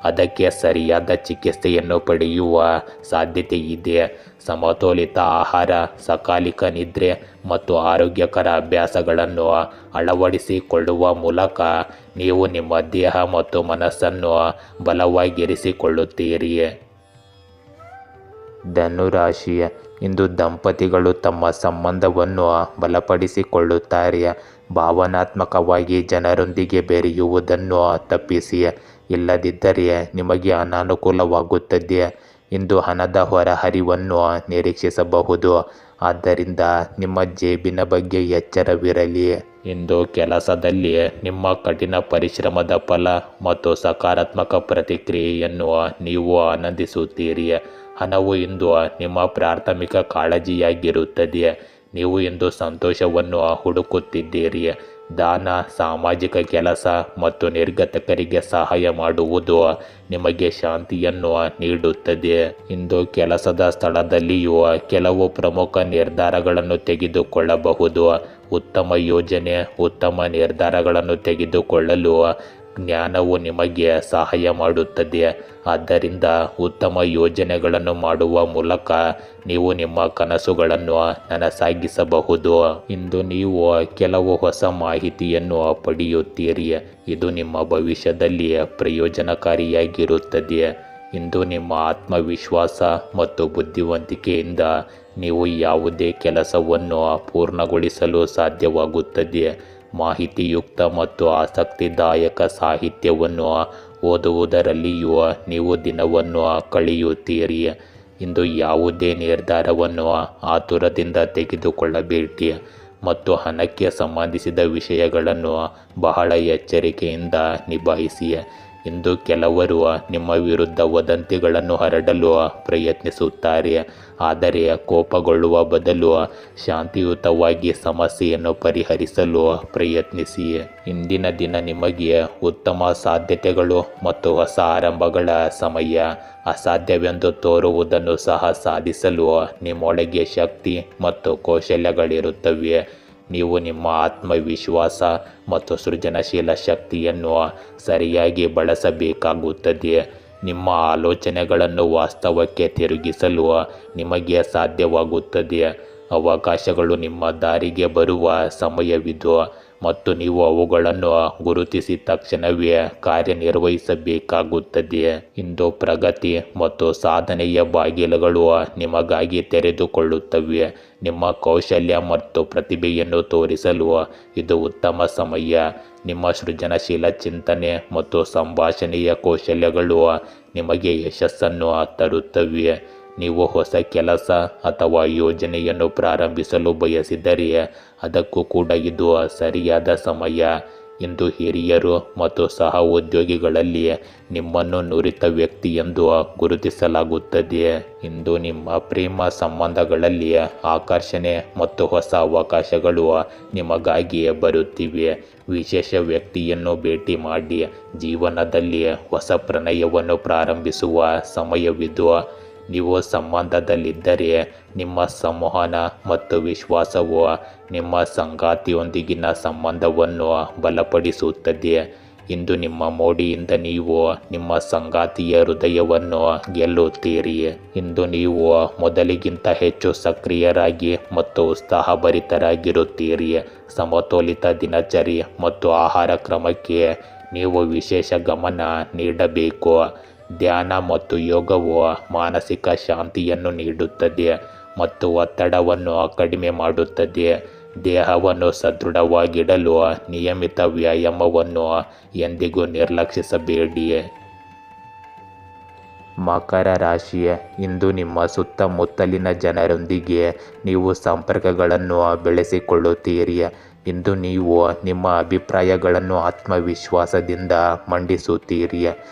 ಅದಕ್ಕೆ ಸರಿಯಾದ ಚಿಕಿತ್ಸೆಯನ್ನು ಪಡೆಯುವ ಸಾಧ್ಯತೆ ಇದೆ. ಸಮತೋಲಿತ ಆಹಾರ, ಸಕಾಲಿಕ ನಿದ್ರೆ ಮತ್ತು ಆರೋಗ್ಯಕರ ಅಭ್ಯಾಸಗಳನ್ನು ಅಳವಡಿಸಿಕೊಳ್ಳುವ ಮೂಲಕ ನೀವು ನಿಮ್ಮ ದೇಹ ಮತ್ತು ಮನಸ್ಸನ್ನು ಬಲವಾಗಿರಿಸಿಕೊಳ್ಳುತ್ತೀರಿ. ಧನುರಾಶಿ, ಇಂದು ದಂಪತಿಗಳು ತಮ್ಮ ಸಂಬಂಧವನ್ನು ಬಲಪಡಿಸಿಕೊಳ್ಳುತ್ತಾರೆ. ಭಾವನಾತ್ಮಕವಾಗಿ ಜನರೊಂದಿಗೆ ಬೆರೆಯುವುದನ್ನು ತಪ್ಪಿಸಿ, ಇಲ್ಲದಿದ್ದರೆ ನಿಮಗೆ ಅನಾನುಕೂಲವಾಗುತ್ತದೆ. ಇಂದು ಹಣದ ಹೊರಹರಿವನ್ನು ನಿರೀಕ್ಷಿಸಬಹುದು, ಆದ್ದರಿಂದ ನಿಮ್ಮ ಜೇಬಿನ ಬಗ್ಗೆ ಎಚ್ಚರವಿರಲಿ. ಇಂದು ಕೆಲಸದಲ್ಲಿ ನಿಮ್ಮ ಕಠಿಣ ಪರಿಶ್ರಮದ ಫಲ ಮತ್ತು ಸಕಾರಾತ್ಮಕ ಪ್ರತಿಕ್ರಿಯೆಯನ್ನು ನೀವು ಆನಂದಿಸುತ್ತೀರಿ. ಹಣವು ಇಂದು ನಿಮ್ಮ ಪ್ರಾಥಮಿಕ ಕಾಳಜಿಯಾಗಿರುತ್ತದೆ. ನೀವು ಇಂದು ಸಂತೋಷವನ್ನು ಹುಡುಕುತ್ತಿದ್ದೀರಿ. ದಾನ, ಸಾಮಾಜಿಕ ಕೆಲಸ ಮತ್ತು ನಿರ್ಗತಿಕರಿಗೆ ಸಹಾಯ ಮಾಡುವುದು ನಿಮಗೆ ಶಾಂತಿಯನ್ನು ನೀಡುತ್ತದೆ. ಇಂದು ಕೆಲಸದ ಸ್ಥಳದಲ್ಲಿಯೂ ಕೆಲವು ಪ್ರಮುಖ ನಿರ್ಧಾರಗಳನ್ನು ತೆಗೆದುಕೊಳ್ಳಬಹುದು. ಉತ್ತಮ ಯೋಜನೆ, ಉತ್ತಮ ನಿರ್ಧಾರಗಳನ್ನು ತೆಗೆದುಕೊಳ್ಳಲು ಜ್ಞಾನವು ನಿಮಗೆ ಸಹಾಯ ಮಾಡುತ್ತದೆ. ಆದ್ದರಿಂದ ಉತ್ತಮ ಯೋಜನೆಗಳನ್ನು ಮಾಡುವ ಮೂಲಕ ನೀವು ನಿಮ್ಮ ಕನಸುಗಳನ್ನು ನನಸಾಗಿಸಬಹುದು. ಇಂದು ನೀವು ಕೆಲವು ಹೊಸ ಮಾಹಿತಿಯನ್ನು ಪಡೆಯುತ್ತೀರಿ, ಇದು ನಿಮ್ಮ ಭವಿಷ್ಯದಲ್ಲಿ ಪ್ರಯೋಜನಕಾರಿಯಾಗಿರುತ್ತದೆ. ಇಂದು ನಿಮ್ಮ ಆತ್ಮವಿಶ್ವಾಸ ಮತ್ತು ಬುದ್ಧಿವಂತಿಕೆಯಿಂದ ನೀವು ಯಾವುದೇ ಕೆಲಸವನ್ನು ಪೂರ್ಣಗೊಳಿಸಲು ಸಾಧ್ಯವಾಗುತ್ತದೆ. ಮಾಹಿತಿಯುಕ್ತ ಮತ್ತು ಆಸಕ್ತಿದಾಯಕ ಸಾಹಿತ್ಯವನ್ನು ಓದುವುದರಲ್ಲಿಯೂ ನೀವು ದಿನವನ್ನು ಕಳೆಯುತ್ತೀರಿ. ಇಂದು ಯಾವುದೇ ನಿರ್ಧಾರವನ್ನು ಆತುರದಿಂದ ತೆಗೆದುಕೊಳ್ಳಬೇಡಿ ಮತ್ತು ಹಣಕ್ಕೆ ಸಂಬಂಧಿಸಿದ ವಿಷಯಗಳನ್ನು ಬಹಳ ಎಚ್ಚರಿಕೆಯಿಂದ ನಿಭಾಯಿಸಿ. ಇಂದು ಕೆಲವರು ನಿಮ್ಮ ವಿರುದ್ಧ ವದಂತಿಗಳನ್ನು ಹರಡಲು ಪ್ರಯತ್ನಿಸುತ್ತಾರೆ, ಆದರೆ ಕೋಪಗೊಳ್ಳುವ ಬದಲು ಶಾಂತಿಯುತವಾಗಿ ಸಮಸ್ಯೆಯನ್ನು ಪರಿಹರಿಸಲು ಪ್ರಯತ್ನಿಸಿ. ಇಂದಿನ ದಿನ ನಿಮಗೆ ಉತ್ತಮ ಸಾಧ್ಯತೆಗಳು ಮತ್ತು ಹೊಸ ಆರಂಭಗಳ ಸಮಯ. ಅಸಾಧ್ಯವೆಂದು ತೋರುವುದನ್ನು ಸಹ ಸಾಧಿಸಲು ನಿಮ್ಮೊಳಗೆ ಶಕ್ತಿ ಮತ್ತು ಕೌಶಲ್ಯಗಳಿರುತ್ತವೆ. ನೀವು ನಿಮ್ಮ ಆತ್ಮವಿಶ್ವಾಸ ಮತ್ತು ಸೃಜನಶೀಲ ಶಕ್ತಿಯನ್ನು ಸರಿಯಾಗಿ ಬಳಸಬೇಕಾಗುತ್ತದೆ. ನಿಮ್ಮ ಆಲೋಚನೆಗಳನ್ನು ವಾಸ್ತವಕ್ಕೆ ತಿರುಗಿಸಲು ನಿಮಗೆ ಸಾಧ್ಯವಾಗುತ್ತದೆ. ಅವಕಾಶಗಳು ನಿಮ್ಮ ದಾರಿಗೆ ಬರುವ ಸಮಯವಿದು ಮತ್ತು ನೀವು ಅವುಗಳನ್ನು ಗುರುತಿಸಿದ ತಕ್ಷಣವೇ ಕಾರ್ಯನಿರ್ವಹಿಸಬೇಕಾಗುತ್ತದೆ. ಇಂದು ಪ್ರಗತಿ ಮತ್ತು ಸಾಧನೆಯ ಬಾಗಿಲುಗಳು ನಿಮಗಾಗಿ ತೆರೆದುಕೊಳ್ಳುತ್ತವೆ. ನಿಮ್ಮ ಕೌಶಲ್ಯ ಮತ್ತು ಪ್ರತಿಭೆಯನ್ನು ತೋರಿಸಲು ಇದು ಉತ್ತಮ ಸಮಯ. ನಿಮ್ಮ ಸೃಜನಶೀಲ ಚಿಂತನೆ ಮತ್ತು ಸಂಭಾಷಣೆಯ ಕೌಶಲ್ಯಗಳು ನಿಮಗೆ ಯಶಸ್ಸನ್ನು ತರುತ್ತವೆ. ನೀವು ಹೊಸ ಕೆಲಸ ಅಥವಾ ಯೋಜನೆಯನ್ನು ಪ್ರಾರಂಭಿಸಲು ಬಯಸಿದರೆ ಅದಕ್ಕೂ ಕೂಡ ಇದು ಸರಿಯಾದ ಸಮಯ. ಇಂದು ಹಿರಿಯರು ಮತ್ತು ಸಹ ಉದ್ಯೋಗಿಗಳಲ್ಲಿ ನಿಮ್ಮನ್ನು ನುರಿತ ವ್ಯಕ್ತಿ ಎಂದು ಗುರುತಿಸಲಾಗುತ್ತದೆ. ಇಂದು ನಿಮ್ಮ ಪ್ರೇಮ ಸಂಬಂಧಗಳಲ್ಲಿ ಆಕರ್ಷಣೆ ಮತ್ತು ಹೊಸ ಅವಕಾಶಗಳು ನಿಮಗಾಗಿ ಬರುತ್ತಿವೆ. ವಿಶೇಷ ವ್ಯಕ್ತಿಯನ್ನು ಭೇಟಿ ಮಾಡಿ ಜೀವನದಲ್ಲಿ ಹೊಸ ಪ್ರಣಯವನ್ನು ಪ್ರಾರಂಭಿಸುವ ಸಮಯವಿದು. ನೀವು ಸಂಬಂಧದಲ್ಲಿದ್ದರೆ ನಿಮ್ಮ ಸಂವಹನ ಮತ್ತು ವಿಶ್ವಾಸವು ನಿಮ್ಮ ಸಂಗಾತಿಯೊಂದಿಗಿನ ಸಂಬಂಧವನ್ನು ಬಲಪಡಿಸುತ್ತದೆ. ಇಂದು ನಿಮ್ಮ ಮೋಡಿಯಿಂದ ನೀವು ನಿಮ್ಮ ಸಂಗಾತಿಯ ಹೃದಯವನ್ನು ಗೆಲ್ಲುತ್ತೀರಿ. ಇಂದು ನೀವು ಮೊದಲಿಗಿಂತ ಹೆಚ್ಚು ಸಕ್ರಿಯರಾಗಿ ಮತ್ತು ಉತ್ಸಾಹಭರಿತರಾಗಿರುತ್ತೀರಿ. ಸಮತೋಲಿತ ದಿನಚರಿ ಮತ್ತು ಆಹಾರ ಕ್ರಮಕ್ಕೆ ನೀವು ವಿಶೇಷ ಗಮನ ನೀಡಬೇಕು. ಧ್ಯಾನ ಮತ್ತು ಯೋಗವು ಮಾನಸಿಕ ಶಾಂತಿಯನ್ನು ನೀಡುತ್ತದೆ ಮತ್ತು ಒತ್ತಡವನ್ನು ಕಡಿಮೆ ಮಾಡುತ್ತದೆ. ದೇಹವನ್ನು ಸದೃಢವಾಗಿಡಲು ನಿಯಮಿತ ವ್ಯಾಯಾಮವನ್ನು ಎಂದಿಗೂ ನಿರ್ಲಕ್ಷಿಸಬೇಡಿ. ಮಕರ ರಾಶಿ, ಇಂದು ನಿಮ್ಮ ಸುತ್ತಮುತ್ತಲಿನ ಜನರೊಂದಿಗೆ ನೀವು ಸಂಪರ್ಕಗಳನ್ನು ಬೆಳೆಸಿಕೊಳ್ಳುತ್ತೀರಿ. ಇಂದು ನೀವು ನಿಮ್ಮ ಅಭಿಪ್ರಾಯಗಳನ್ನು ಆತ್ಮವಿಶ್ವಾಸದಿಂದ ಮಂಡಿಸುತ್ತೀರಿ.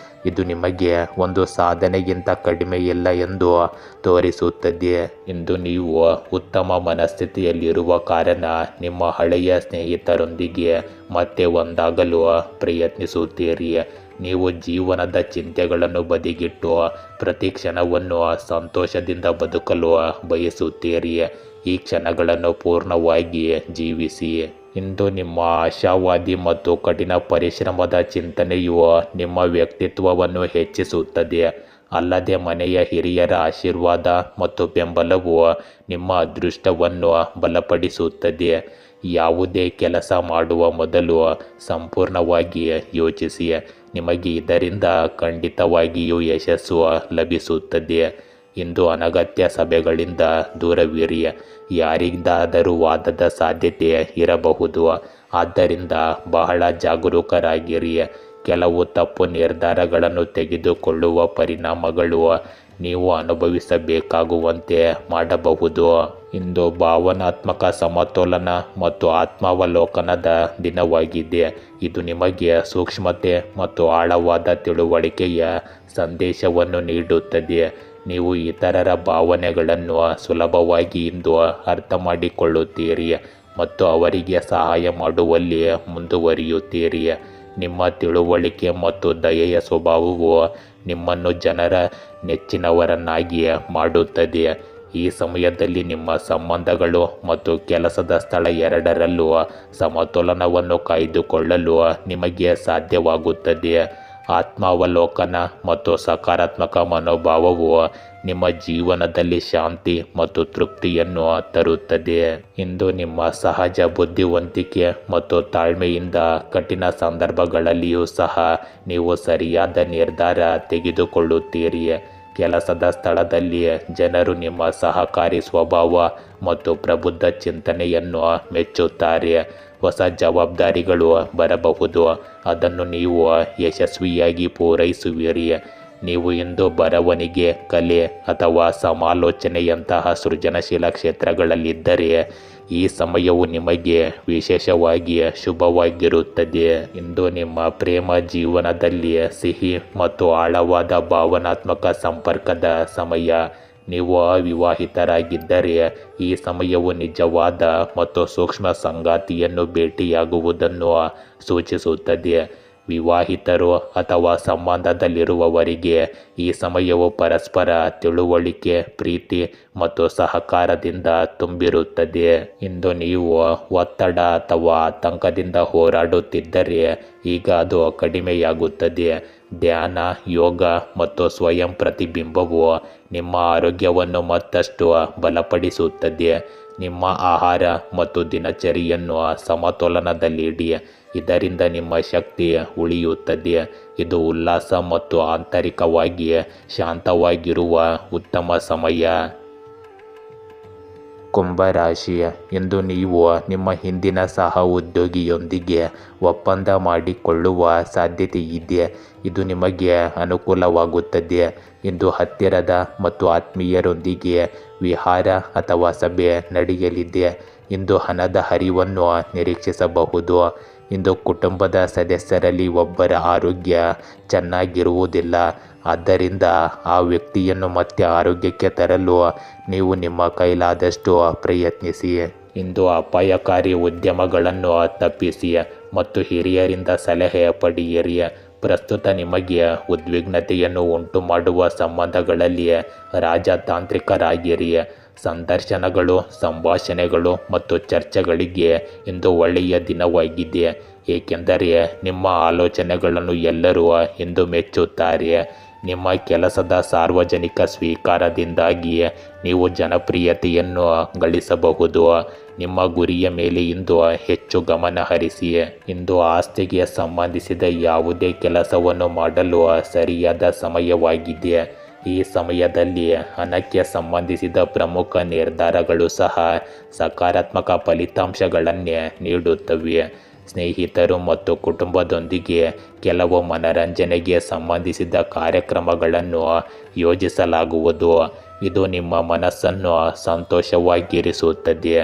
ಇದು ನಿಮಗೆ ಒಂದು ಸಾಧನೆಗಿಂತ ಕಡಿಮೆಯಿಲ್ಲ ಎಂದು ತೋರಿಸುತ್ತದೆ. ಇಂದು ನೀವು ಉತ್ತಮ ಮನಸ್ಥಿತಿಯಲ್ಲಿರುವ ಕಾರಣ ನಿಮ್ಮ ಹಳೆಯ ಸ್ನೇಹಿತರೊಂದಿಗೆ ಮತ್ತೆ ಒಂದಾಗಲು ಪ್ರಯತ್ನಿಸುತ್ತೀರಿ. ನೀವು ಜೀವನದ ಚಿಂತೆಗಳನ್ನು ಬದಿಗಿಟ್ಟು ಪ್ರತಿ ಕ್ಷಣವನ್ನು ಸಂತೋಷದಿಂದ ಬದುಕಲು ಬಯಸುತ್ತೀರಿ. ಈ ಕ್ಷಣಗಳನ್ನು ಪೂರ್ಣವಾಗಿ ಜೀವಿಸಿ. ಇಂದು ನಿಮ್ಮ ಆಶಾವಾದಿ ಮತ್ತು ಕಠಿಣ ಪರಿಶ್ರಮದ ಚಿಂತನೆಯು ನಿಮ್ಮ ವ್ಯಕ್ತಿತ್ವವನ್ನು ಹೆಚ್ಚಿಸುತ್ತದೆ. ಅಲ್ಲದೆ ಮನೆಯ ಹಿರಿಯರ ಆಶೀರ್ವಾದ ಮತ್ತು ಬೆಂಬಲವು ನಿಮ್ಮ ಅದೃಷ್ಟವನ್ನು ಬಲಪಡಿಸುತ್ತದೆ. ಯಾವುದೇ ಕೆಲಸ ಮಾಡುವ ಮೊದಲು ಸಂಪೂರ್ಣವಾಗಿ ಯೋಚಿಸಿ. ನಿಮಗೆ ಇದರಿಂದ ಖಂಡಿತವಾಗಿಯೂ ಯಶಸ್ಸು ಲಭಿಸುತ್ತದೆ. ಇಂದು ಅನಗತ್ಯ ಸಭೆಗಳಿಂದ ದೂರವಿರಿ. ಯಾರಿಂದಾದರೂ ವಾದದ ಸಾಧ್ಯತೆ ಇರಬಹುದು. ಆದ್ದರಿಂದ ಬಹಳ ಜಾಗರೂಕರಾಗಿರಿ. ಕೆಲವು ತಪ್ಪು ನಿರ್ಧಾರಗಳನ್ನು ತೆಗೆದುಕೊಳ್ಳುವ ಪರಿಣಾಮಗಳು ನೀವು ಅನುಭವಿಸಬೇಕಾಗುವಂತೆ ಮಾಡಬಹುದು. ಇಂದು ಭಾವನಾತ್ಮಕ ಸಮತೋಲನ ಮತ್ತು ಆತ್ಮಾವಲೋಕನದ ದಿನವಾಗಿದೆ. ಇದು ನಿಮಗೆ ಸೂಕ್ಷ್ಮತೆ ಮತ್ತು ಆಳವಾದ ತಿಳುವಳಿಕೆಯ ಸಂದೇಶವನ್ನು ನೀಡುತ್ತದೆ. ನೀವು ಇತರರ ಭಾವನೆಗಳನ್ನು ಸುಲಭವಾಗಿ ಇಂದು ಅರ್ಥ ಮಾಡಿಕೊಳ್ಳುತ್ತೀರಿ ಮತ್ತು ಅವರಿಗೆ ಸಹಾಯ ಮಾಡುವಲ್ಲಿ ಮುಂದುವರಿಯುತ್ತೀರಿ. ನಿಮ್ಮ ತಿಳುವಳಿಕೆ ಮತ್ತು ದಯೆಯ ಸ್ವಭಾವವು ನಿಮ್ಮನ್ನು ಜನರ ನೆಚ್ಚಿನವರನ್ನಾಗಿ ಮಾಡುತ್ತದೆ. ಈ ಸಮಯದಲ್ಲಿ ನಿಮ್ಮ ಸಂಬಂಧಗಳು ಮತ್ತು ಕೆಲಸದ ಸ್ಥಳ ಎರಡರಲ್ಲೂ ಸಮತೋಲನವನ್ನು ಕಾಯ್ದುಕೊಳ್ಳಲು ನಿಮಗೆ ಸಾಧ್ಯವಾಗುತ್ತದೆ. ಆತ್ಮಾವಲೋಕನ ಮತ್ತು ಸಕಾರಾತ್ಮಕ ಮನೋಭಾವವು ನಿಮ್ಮ ಜೀವನದಲ್ಲಿ ಶಾಂತಿ ಮತ್ತು ತೃಪ್ತಿಯನ್ನು ತರುತ್ತದೆ. ಇಂದು ನಿಮ್ಮ ಸಹಜ ಬುದ್ಧಿವಂತಿಕೆ ಮತ್ತು ತಾಳ್ಮೆಯಿಂದ ಕಠಿಣ ಸಂದರ್ಭಗಳಲ್ಲಿಯೂ ಸಹ ನೀವು ಸರಿಯಾದ ನಿರ್ಧಾರ ತೆಗೆದುಕೊಳ್ಳುತ್ತೀರಿ. ಕೆಲಸದ ಸ್ಥಳದಲ್ಲಿ ಜನರು ನಿಮ್ಮ ಸಹಕಾರಿ ಸ್ವಭಾವ ಮತ್ತು ಪ್ರಬುದ್ಧ ಚಿಂತನೆಯನ್ನು ಮೆಚ್ಚುತ್ತಾರೆ. ಹೊಸ ಜವಾಬ್ದಾರಿಗಳು ಬರಬಹುದು. ಅದನ್ನು ನೀವು ಯಶಸ್ವಿಯಾಗಿ ಪೂರೈಸುವಿರಿ. ನೀವು ಇಂದು ಬರವಣಿಗೆ, ಕಲೆ ಅಥವಾ ಸಮಾಲೋಚನೆಯಂತಹ ಸೃಜನಶೀಲ ಕ್ಷೇತ್ರಗಳಲ್ಲಿದ್ದರೆ ಈ ಸಮಯವು ನಿಮಗೆ ವಿಶೇಷವಾಗಿ ಶುಭವಾಗಿರುತ್ತದೆ. ಇಂದು ನಿಮ್ಮ ಪ್ರೇಮ ಜೀವನದಲ್ಲಿ ಸಿಹಿ ಮತ್ತು ಆಳವಾದ ಭಾವನಾತ್ಮಕ ಸಂಪರ್ಕದ ಸಮಯ. ನೀವು ಅವಿವಾಹಿತರಾಗಿದ್ದರೆ ಈ ಸಮಯವು ನಿಜವಾದ ಮತ್ತು ಸೂಕ್ಷ್ಮ ಸಂಗಾತಿಯನ್ನು ಭೇಟಿಯಾಗುವುದನ್ನು ಸೂಚಿಸುತ್ತದೆ. ವಿವಾಹಿತರು ಅಥವಾ ಸಂಬಂಧದಲ್ಲಿರುವವರಿಗೆ ಈ ಸಮಯವು ಪರಸ್ಪರ ತಿಳುವಳಿಕೆ, ಪ್ರೀತಿ ಮತ್ತು ಸಹಕಾರದಿಂದ ತುಂಬಿರುತ್ತದೆ. ಇಂದು ನೀವು ಒತ್ತಡ ಅಥವಾ ಆತಂಕದಿಂದ ಹೋರಾಡುತ್ತಿದ್ದರೆ ಈಗ ಅದು ಕಡಿಮೆಯಾಗುತ್ತದೆ. ಧ್ಯಾನ, ಯೋಗ ಮತ್ತು ಸ್ವಯಂ ಪ್ರತಿಬಿಂಬವು ನಿಮ್ಮ ಆರೋಗ್ಯವನ್ನು ಮತ್ತಷ್ಟು ಬಲಪಡಿಸುತ್ತದೆ. ನಿಮ್ಮ ಆಹಾರ ಮತ್ತು ದಿನಚರಿಯನ್ನು ಸಮತೋಲನದಲ್ಲಿಡಿ. ಇದರಿಂದ ನಿಮ್ಮ ಶಕ್ತಿ ಉಳಿಯುತ್ತದೆ. ಇದು ಉಲ್ಲಾಸ ಮತ್ತು ಆಂತರಿಕವಾಗಿ ಶಾಂತವಾಗಿರುವ ಉತ್ತಮ ಸಮಯ. ಕುಂಭರಾಶಿ, ಇಂದು ನೀವು ನಿಮ್ಮ ಹಿಂದಿನ ಸಹ ಉದ್ಯೋಗಿಯೊಂದಿಗೆ ಒಪ್ಪಂದ ಮಾಡಿಕೊಳ್ಳುವ ಸಾಧ್ಯತೆ ಇದೆ. ಇದು ನಿಮಗೆ ಅನುಕೂಲವಾಗುತ್ತದೆ. ಇಂದು ಹತ್ತಿರದ ಮತ್ತು ಆತ್ಮೀಯರೊಂದಿಗೆ ವಿಹಾರ ಅಥವಾ ಸಭೆ ನಡೆಯಲಿದೆ. ಇಂದು ಹಣದ ಹರಿವನ್ನು ನಿರೀಕ್ಷಿಸಬಹುದು. ಇಂದು ಕುಟುಂಬದ ಸದಸ್ಯರಲ್ಲಿ ಒಬ್ಬರ ಆರೋಗ್ಯ ಚೆನ್ನಾಗಿರುವುದಿಲ್ಲ. ಆದ್ದರಿಂದ ಆ ವ್ಯಕ್ತಿಯನ್ನು ಮತ್ತೆ ಆರೋಗ್ಯಕ್ಕೆ ತರಲು ನೀವು ನಿಮ್ಮ ಕೈಲಾದಷ್ಟು ಪ್ರಯತ್ನಿಸಿ. ಇಂದು ಅಪಾಯಕಾರಿ ಉದ್ಯಮಗಳನ್ನು ತಪ್ಪಿಸಿ ಮತ್ತು ಹಿರಿಯರಿಂದ ಸಲಹೆ ಪಡೆಯಿರಿ. ಪ್ರಸ್ತುತ ನಿಮಗೆ ಉದ್ವಿಗ್ನತೆಯನ್ನು ಉಂಟುಮಾಡುವ ಸಂಬಂಧಗಳಲ್ಲಿ ರಾಜತಾಂತ್ರಿಕರಾಗಿರಿ. ಸಂದರ್ಶನಗಳು, ಸಂಭಾಷಣೆಗಳು ಮತ್ತು ಚರ್ಚೆಗಳಿಗೆ ಇಂದು ಒಳ್ಳೆಯ ದಿನವಾಗಿದೆ, ಏಕೆಂದರೆ ನಿಮ್ಮ ಆಲೋಚನೆಗಳನ್ನು ಎಲ್ಲರೂ ಇಂದು ಮೆಚ್ಚುತ್ತಾರೆ. ನಿಮ್ಮ ಕೆಲಸದ ಸಾರ್ವಜನಿಕ ಸ್ವೀಕಾರದಿಂದಾಗಿ ನೀವು ಜನಪ್ರಿಯತೆಯನ್ನು ಗಳಿಸಬಹುದು. ನಿಮ್ಮ ಗುರಿಯ ಮೇಲೆ ಇಂದು ಹೆಚ್ಚು ಗಮನ ಹರಿಸಿ. ಇಂದು ಆಸ್ತಿಗೆ ಸಂಬಂಧಿಸಿದ ಯಾವುದೇ ಕೆಲಸವನ್ನು ಮಾಡಲು ಸರಿಯಾದ ಸಮಯವಾಗಿದೆ. ಈ ಸಮಯದಲ್ಲಿ ಹಣಕ್ಕೆ ಸಂಬಂಧಿಸಿದ ಪ್ರಮುಖ ನಿರ್ಧಾರಗಳು ಸಹ ಸಕಾರಾತ್ಮಕ ಫಲಿತಾಂಶಗಳನ್ನೇ ನೀಡುತ್ತವೆ. ಸ್ನೇಹಿತರು ಮತ್ತು ಕುಟುಂಬದೊಂದಿಗೆ ಕೆಲವು ಮನರಂಜನೆಗೆ ಸಂಬಂಧಿಸಿದ ಕಾರ್ಯಕ್ರಮಗಳನ್ನು ಯೋಜಿಸಲಾಗುವುದು. ಇದು ನಿಮ್ಮ ಮನಸ್ಸನ್ನು ಸಂತೋಷವಾಗಿರಿಸುತ್ತದೆ.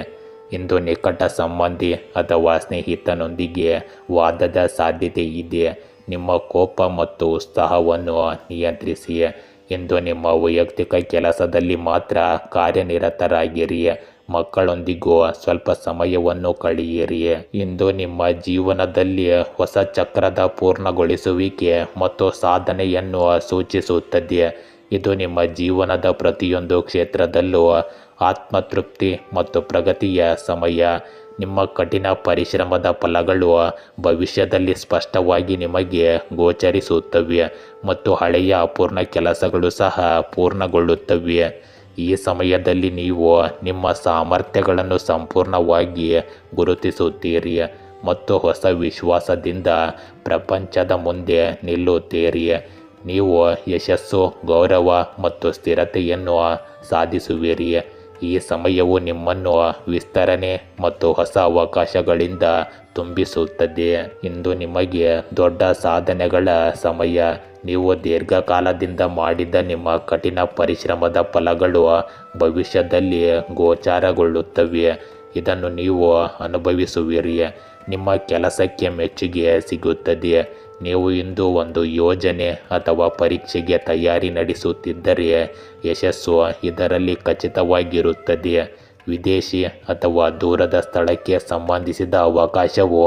ಇಂದು ನಿಕಟ ಸಂಬಂಧಿ ಅಥವಾ ಸ್ನೇಹಿತನೊಂದಿಗೆ ವಾದದ ಸಾಧ್ಯತೆ ಇದೆ. ನಿಮ್ಮ ಕೋಪ ಮತ್ತು ಉತ್ಸಾಹವನ್ನು ನಿಯಂತ್ರಿಸಿ. ಇಂದು ನಿಮ್ಮ ವೈಯಕ್ತಿಕ ಕೆಲಸದಲ್ಲಿ ಮಾತ್ರ ಕಾರ್ಯನಿರತರಾಗಿರಿ. ಮಕ್ಕಳೊಂದಿಗೂ ಸ್ವಲ್ಪ ಸಮಯವನ್ನು ಕಳೆಯಿರಿ. ಇಂದು ನಿಮ್ಮ ಜೀವನದಲ್ಲಿ ಹೊಸ ಚಕ್ರದ ಪೂರ್ಣಗೊಳಿಸುವಿಕೆ ಮತ್ತು ಸಾಧನೆಯನ್ನು ಸೂಚಿಸುತ್ತದೆ. ಇದು ನಿಮ್ಮ ಜೀವನದ ಪ್ರತಿಯೊಂದು ಕ್ಷೇತ್ರದಲ್ಲೂ ಆತ್ಮತೃಪ್ತಿ ಮತ್ತು ಪ್ರಗತಿಯ ಸಮಯ. ನಿಮ್ಮ ಕಠಿಣ ಪರಿಶ್ರಮದ ಫಲಗಳು ಭವಿಷ್ಯದಲ್ಲಿ ಸ್ಪಷ್ಟವಾಗಿ ನಿಮಗೆ ಗೋಚರಿಸುತ್ತವೆ ಮತ್ತು ಹಳೆಯ ಅಪೂರ್ಣ ಕೆಲಸಗಳು ಸಹ ಪೂರ್ಣಗೊಳ್ಳುತ್ತವೆ. ಈ ಸಮಯದಲ್ಲಿ ನೀವು ನಿಮ್ಮ ಸಾಮರ್ಥ್ಯಗಳನ್ನು ಸಂಪೂರ್ಣವಾಗಿ ಗುರುತಿಸುತ್ತೀರಿ ಮತ್ತು ಹೊಸ ವಿಶ್ವಾಸದಿಂದ ಪ್ರಪಂಚದ ಮುಂದೆ ನಿಲ್ಲುತ್ತೀರಿ. ನೀವು ಯಶಸ್ಸು, ಗೌರವ ಮತ್ತು ಸ್ಥಿರತೆಯನ್ನು ಸಾಧಿಸುವಿರಿ. ಈ ಸಮಯವು ನಿಮ್ಮನ್ನು ವಿಸ್ತರಣೆ ಮತ್ತು ಹೊಸ ಅವಕಾಶಗಳಿಂದ ತುಂಬಿಸುತ್ತದೆ. ಇಂದು ನಿಮಗೆ ದೊಡ್ಡ ಸಾಧನೆಗಳ ಸಮಯ. ನೀವು ದೀರ್ಘಕಾಲದಿಂದ ಮಾಡಿದ ನಿಮ್ಮ ಕಠಿಣ ಪರಿಶ್ರಮದ ಫಲಗಳು ಭವಿಷ್ಯದಲ್ಲಿ ಗೋಚರಗೊಳ್ಳುತ್ತವೆ. ಇದನ್ನು ನೀವು ಅನುಭವಿಸುವಿರಿ. ನಿಮ್ಮ ಕೆಲಸಕ್ಕೆ ಮೆಚ್ಚುಗೆ ಸಿಗುತ್ತದೆ. ನೀವು ಇಂದು ಒಂದು ಯೋಜನೆ ಅಥವಾ ಪರೀಕ್ಷೆಗೆ ತಯಾರಿ ನಡೆಸುತ್ತಿದ್ದರೆ ಯಶಸ್ಸು ಇದರಲ್ಲಿ ಖಚಿತವಾಗಿರುತ್ತದೆ. ವಿದೇಶಿ ಅಥವಾ ದೂರದ ಸ್ಥಳಕ್ಕೆ ಸಂಬಂಧಿಸಿದ ಅವಕಾಶವು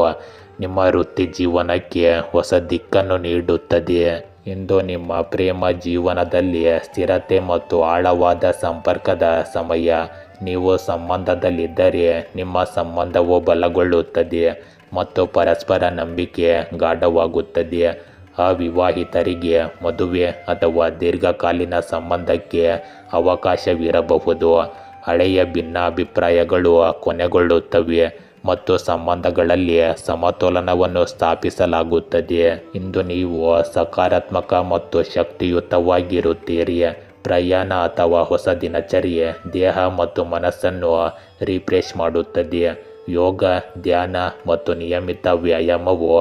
ನಿಮ್ಮ ವೃತ್ತಿ ಜೀವನಕ್ಕೆ ಹೊಸ ದಿಕ್ಕನ್ನು ನೀಡುತ್ತದೆ. ಇಂದು ನಿಮ್ಮ ಪ್ರೇಮ ಜೀವನದಲ್ಲಿ ಸ್ಥಿರತೆ ಮತ್ತು ಆಳವಾದ ಸಂಪರ್ಕದ ಸಮಯ. ನೀವು ಸಂಬಂಧದಲ್ಲಿದ್ದರೆ ನಿಮ್ಮ ಸಂಬಂಧವು ಬಲಗೊಳ್ಳುತ್ತದೆ ಮತ್ತು ಪರಸ್ಪರ ನಂಬಿಕೆ ಗಾಢವಾಗುತ್ತದೆ. ಅವಿವಾಹಿತರಿಗೆ ಮದುವೆ ಅಥವಾ ದೀರ್ಘಕಾಲೀನ ಸಂಬಂಧಕ್ಕೆ ಅವಕಾಶವಿರಬಹುದು. ಹಳೆಯ ಭಿನ್ನಾಭಿಪ್ರಾಯಗಳು ಕೊನೆಗೊಳ್ಳುತ್ತವೆ ಮತ್ತು ಸಂಬಂಧಗಳಲ್ಲಿ ಸಮತೋಲನವನ್ನು ಸ್ಥಾಪಿಸಲಾಗುತ್ತದೆ. ಇಂದು ನೀವು ಸಕಾರಾತ್ಮಕ ಮತ್ತು ಶಕ್ತಿಯುತವಾಗಿರುತ್ತೀರಿ. ಪ್ರಯಾಣ ಅಥವಾ ಹೊಸ ದಿನಚರ್ಯೆ ದೇಹ ಮತ್ತು ಮನಸ್ಸನ್ನು ರಿಫ್ರೆಶ್ ಮಾಡುತ್ತದೆ. ಯೋಗ, ಧ್ಯಾನ ಮತ್ತು ನಿಯಮಿತ ವ್ಯಾಯಾಮವು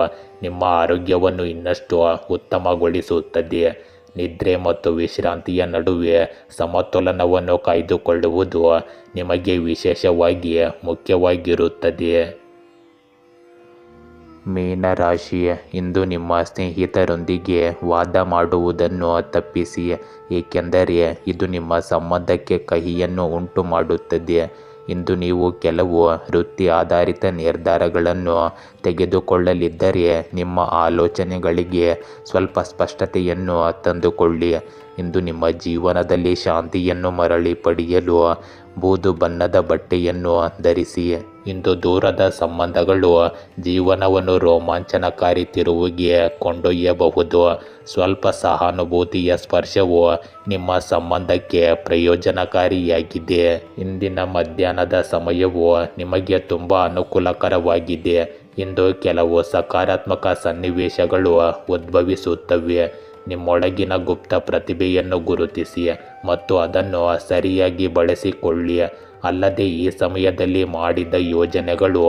ನಿಮ್ಮ ಆರೋಗ್ಯವನ್ನು ಇನ್ನಷ್ಟು ಉತ್ತಮಗೊಳಿಸುತ್ತದೆ. ನಿದ್ರೆ ಮತ್ತು ವಿಶ್ರಾಂತಿಯ ನಡುವೆ ಸಮತೋಲನವನ್ನು ಕಾಯ್ದುಕೊಳ್ಳುವುದು ನಿಮಗೆ ವಿಶೇಷವಾಗಿ ಮುಖ್ಯವಾಗಿರುತ್ತದೆ. ಮೀನರಾಶಿ, ಇಂದು ನಿಮ್ಮ ಸ್ನೇಹಿತರೊಂದಿಗೆ ವಾದ ಮಾಡುವುದನ್ನು ತಪ್ಪಿಸಿ, ಏಕೆಂದರೆ ಇದು ನಿಮ್ಮ ಸಂಬಂಧಕ್ಕೆ ಕಹಿಯನ್ನು ಉಂಟು ಮಾಡುತ್ತದೆ. ಇಂದು ನೀವು ಕೆಲವು ವೃತ್ತಿ ಆಧಾರಿತ ನಿರ್ಧಾರಗಳನ್ನು ತೆಗೆದುಕೊಳ್ಳಲಿದ್ದರೆ ನಿಮ್ಮ ಆಲೋಚನೆಗಳಿಗೆ ಸ್ವಲ್ಪ ಸ್ಪಷ್ಟತೆಯನ್ನು ತಂದುಕೊಳ್ಳಿ. ಇಂದು ನಿಮ್ಮ ಜೀವನದಲ್ಲಿ ಶಾಂತಿಯನ್ನು ಮರಳಿ ಪಡೆಯಲು ಬೂದು ಬಣ್ಣದ ಬಟ್ಟೆಯನ್ನು ಧರಿಸಿ. ಇಂದು ದೂರದ ಸಂಬಂಧಗಳು ಜೀವನವನ್ನು ರೋಮಾಂಚನಕಾರಿ ತಿರುವಿಗೆ ಕೊಂಡೊಯ್ಯಬಹುದು. ಸ್ವಲ್ಪ ಸಹಾನುಭೂತಿಯ ಸ್ಪರ್ಶವು ನಿಮ್ಮ ಸಂಬಂಧಕ್ಕೆ ಪ್ರಯೋಜನಕಾರಿಯಾಗಿದೆ. ಇಂದಿನ ಮಧ್ಯಾಹ್ನದ ಸಮಯವು ನಿಮಗೆ ತುಂಬ ಅನುಕೂಲಕರವಾಗಿದೆ. ಇಂದು ಕೆಲವು ಸಕಾರಾತ್ಮಕ ಸನ್ನಿವೇಶಗಳು ಉದ್ಭವಿಸುತ್ತವೆ. ನಿಮ್ಮೊಳಗಿನ ಗುಪ್ತ ಪ್ರತಿಭೆಯನ್ನು ಗುರುತಿಸಿ ಮತ್ತು ಅದನ್ನು ಸರಿಯಾಗಿ ಬಳಸಿಕೊಳ್ಳಿ. ಅಲ್ಲದೆ ಈ ಸಮಯದಲ್ಲಿ ಮಾಡಿದ ಯೋಜನೆಗಳು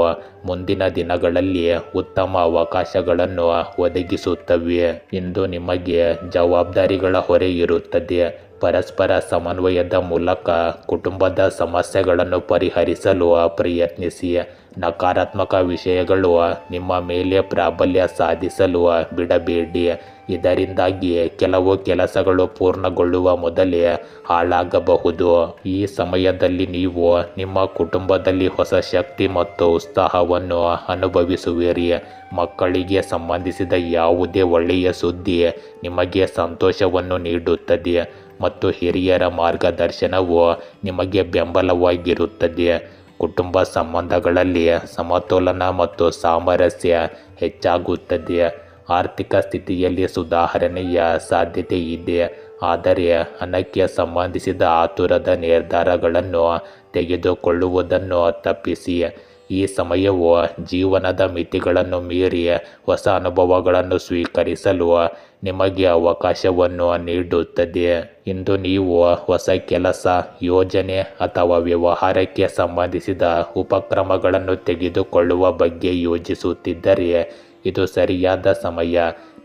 ಮುಂದಿನ ದಿನಗಳಲ್ಲಿ ಉತ್ತಮ ಅವಕಾಶಗಳನ್ನು ಒದಗಿಸುತ್ತವೆ. ಇಂದು ನಿಮಗೆ ಜವಾಬ್ದಾರಿಗಳ ಹೊರೆ ಇರುತ್ತದೆ. ಪರಸ್ಪರ ಸಮನ್ವಯದ ಮೂಲಕ ಕುಟುಂಬದ ಸಮಸ್ಯೆಗಳನ್ನು ಪರಿಹರಿಸಲು ಪ್ರಯತ್ನಿಸಿ. ನಕಾರಾತ್ಮಕ ವಿಷಯಗಳು ನಿಮ್ಮ ಮೇಲೆ ಪ್ರಾಬಲ್ಯ ಸಾಧಿಸಲು ಬಿಡಬೇಡಿ. ಇದರಿಂದಾಗಿ ಕೆಲವು ಕೆಲಸಗಳು ಪೂರ್ಣಗೊಳ್ಳುವ ಮೊದಲೇ ಹಾಳಾಗಬಹುದು. ಈ ಸಮಯದಲ್ಲಿ ನೀವು ನಿಮ್ಮ ಕುಟುಂಬದಲ್ಲಿ ಹೊಸ ಶಕ್ತಿ ಮತ್ತು ಉತ್ಸಾಹವನ್ನು ಅನುಭವಿಸುವಿರಿ. ಮಕ್ಕಳಿಗೆ ಸಂಬಂಧಿಸಿದ ಯಾವುದೇ ಒಳ್ಳೆಯ ಸುದ್ದಿ ನಿಮಗೆ ಸಂತೋಷವನ್ನು ನೀಡುತ್ತದೆ ಮತ್ತು ಹಿರಿಯರ ಮಾರ್ಗದರ್ಶನವು ನಿಮಗೆ ಬೆಂಬಲವಾಗಿರುತ್ತದೆ. ಕುಟುಂಬ ಸಂಬಂಧಗಳಲ್ಲಿ ಸಮತೋಲನ ಮತ್ತು ಸಾಮರಸ್ಯ ಹೆಚ್ಚಾಗುತ್ತದೆ. ಆರ್ಥಿಕ ಸ್ಥಿತಿಯಲ್ಲಿ ಸುಧಾರಣೆಯ ಸಾಧ್ಯತೆ ಇದೆ, ಆದರೆ ಹಣಕ್ಕೆ ಸಂಬಂಧಿಸಿದ ಆತುರದ ನಿರ್ಧಾರಗಳನ್ನು ತೆಗೆದುಕೊಳ್ಳುವುದನ್ನು ತಪ್ಪಿಸಿ. ಈ ಸಮಯವು ಜೀವನದ ಮಿತಿಗಳನ್ನು ಮೀರಿ ಹೊಸ ಅನುಭವಗಳನ್ನು ಸ್ವೀಕರಿಸಲು ನಿಮಗೆ ಅವಕಾಶವನ್ನು ನೀಡುತ್ತದೆ. ಇಂದು ನೀವು ಹೊಸ ಕೆಲಸ, ಯೋಜನೆ ಅಥವಾ ವ್ಯವಹಾರಕ್ಕೆ ಸಂಬಂಧಿಸಿದ ಉಪಕ್ರಮಗಳನ್ನು ತೆಗೆದುಕೊಳ್ಳುವ ಬಗ್ಗೆ ಯೋಚಿಸುತ್ತಿದ್ದರೆ ಇದು ಸರಿಯಾದ ಸಮಯ.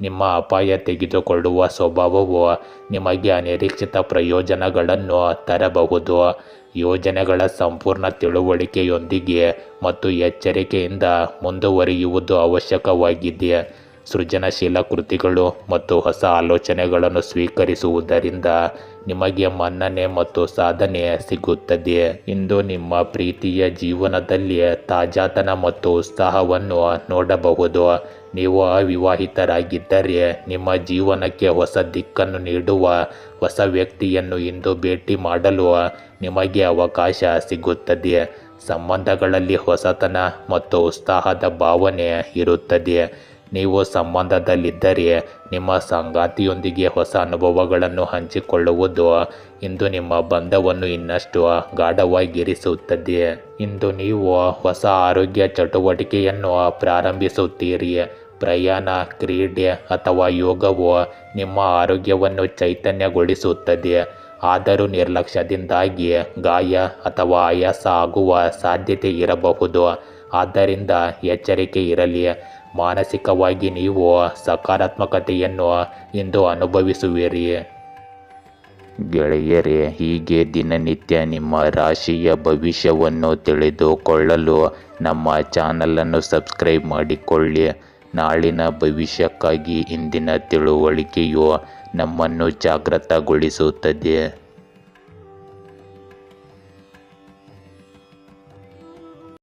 ನಿಮ್ಮ ಅಪಾಯ ತೆಗೆದುಕೊಳ್ಳುವ ಸ್ವಭಾವವು ನಿಮಗೆ ಅನಿರೀಕ್ಷಿತ ಪ್ರಯೋಜನಗಳನ್ನು ತರಬಹುದು. ಯೋಜನೆಗಳ ಸಂಪೂರ್ಣ ತಿಳುವಳಿಕೆಯೊಂದಿಗೆ ಮತ್ತು ಎಚ್ಚರಿಕೆಯಿಂದ ಮುಂದುವರಿಯುವುದು ಅವಶ್ಯಕವಾಗಿದೆ. ಸೃಜನಶೀಲ ಕೃತಿಗಳು ಮತ್ತು ಹೊಸ ಆಲೋಚನೆಗಳನ್ನು ಸ್ವೀಕರಿಸುವುದರಿಂದ ನಿಮಗೆ ಮನ್ನಣೆ ಮತ್ತು ಸಾಧನೆ ಸಿಗುತ್ತದೆ. ಇಂದು ನಿಮ್ಮ ಪ್ರೀತಿಯ ಜೀವನದಲ್ಲಿ ತಾಜಾತನ ಮತ್ತು ಉತ್ಸಾಹವನ್ನು ನೋಡಬಹುದು. ನೀವು ಅವಿವಾಹಿತರಾಗಿದ್ದರೆ ನಿಮ್ಮ ಜೀವನಕ್ಕೆ ಹೊಸ ದಿಕ್ಕನ್ನು ನೀಡುವ ಹೊಸ ವ್ಯಕ್ತಿಯನ್ನು ಇಂದು ಭೇಟಿ ಮಾಡಲು ನಿಮಗೆ ಅವಕಾಶ ಸಿಗುತ್ತದೆ. ಸಂಬಂಧಗಳಲ್ಲಿ ಹೊಸತನ ಮತ್ತು ಉತ್ಸಾಹದ ಭಾವನೆ ಇರುತ್ತದೆ. ನೀವು ಸಂಬಂಧದಲ್ಲಿದ್ದರೆ ನಿಮ್ಮ ಸಂಗಾತಿಯೊಂದಿಗೆ ಹೊಸ ಅನುಭವಗಳನ್ನು ಹಂಚಿಕೊಳ್ಳುವುದು ಇಂದು ನಿಮ್ಮ ಬಂಧವನ್ನು ಇನ್ನಷ್ಟು ಗಾಢವಾಗಿರಿಸುತ್ತದೆ. ಇಂದು ನೀವು ಹೊಸ ಆರೋಗ್ಯ ಚಟುವಟಿಕೆಯನ್ನು ಪ್ರಾರಂಭಿಸುತ್ತೀರಿ. ಪ್ರಯಾಣ, ಕ್ರೀಡೆ ಅಥವಾ ಯೋಗವು ನಿಮ್ಮ ಆರೋಗ್ಯವನ್ನು ಚೈತನ್ಯಗೊಳಿಸುತ್ತದೆ. ಆದರೂ ನಿರ್ಲಕ್ಷ್ಯದಿಂದಾಗಿ ಗಾಯ ಅಥವಾ ಆಯಾಸ ಆಗುವ ಸಾಧ್ಯತೆ ಇರಬಹುದು. ಆದ್ದರಿಂದ ಎಚ್ಚರಿಕೆ ಇರಲಿ. ಮಾನಸಿಕವಾಗಿ ನೀವು ಸಕಾರಾತ್ಮಕತೆಯನ್ನು ಇಂದು ಅನುಭವಿಸುವಿರಿ. ಗೆಳೆಯರೇ, ಹೀಗೆ ದಿನನಿತ್ಯ ನಿಮ್ಮ ರಾಶಿಯ ಭವಿಷ್ಯವನ್ನು ತಿಳಿದುಕೊಳ್ಳಲು ನಮ್ಮ ಚಾನಲನ್ನು ಸಬ್ಸ್ಕ್ರೈಬ್ ಮಾಡಿಕೊಳ್ಳಿ. ನಾಳಿನ ಭವಿಷ್ಯಕ್ಕಾಗಿ ಇಂದಿನ ತಿಳುವಳಿಕೆಯು ನಮ್ಮನ್ನು ಜಾಗೃತಗೊಳಿಸುತ್ತದೆ.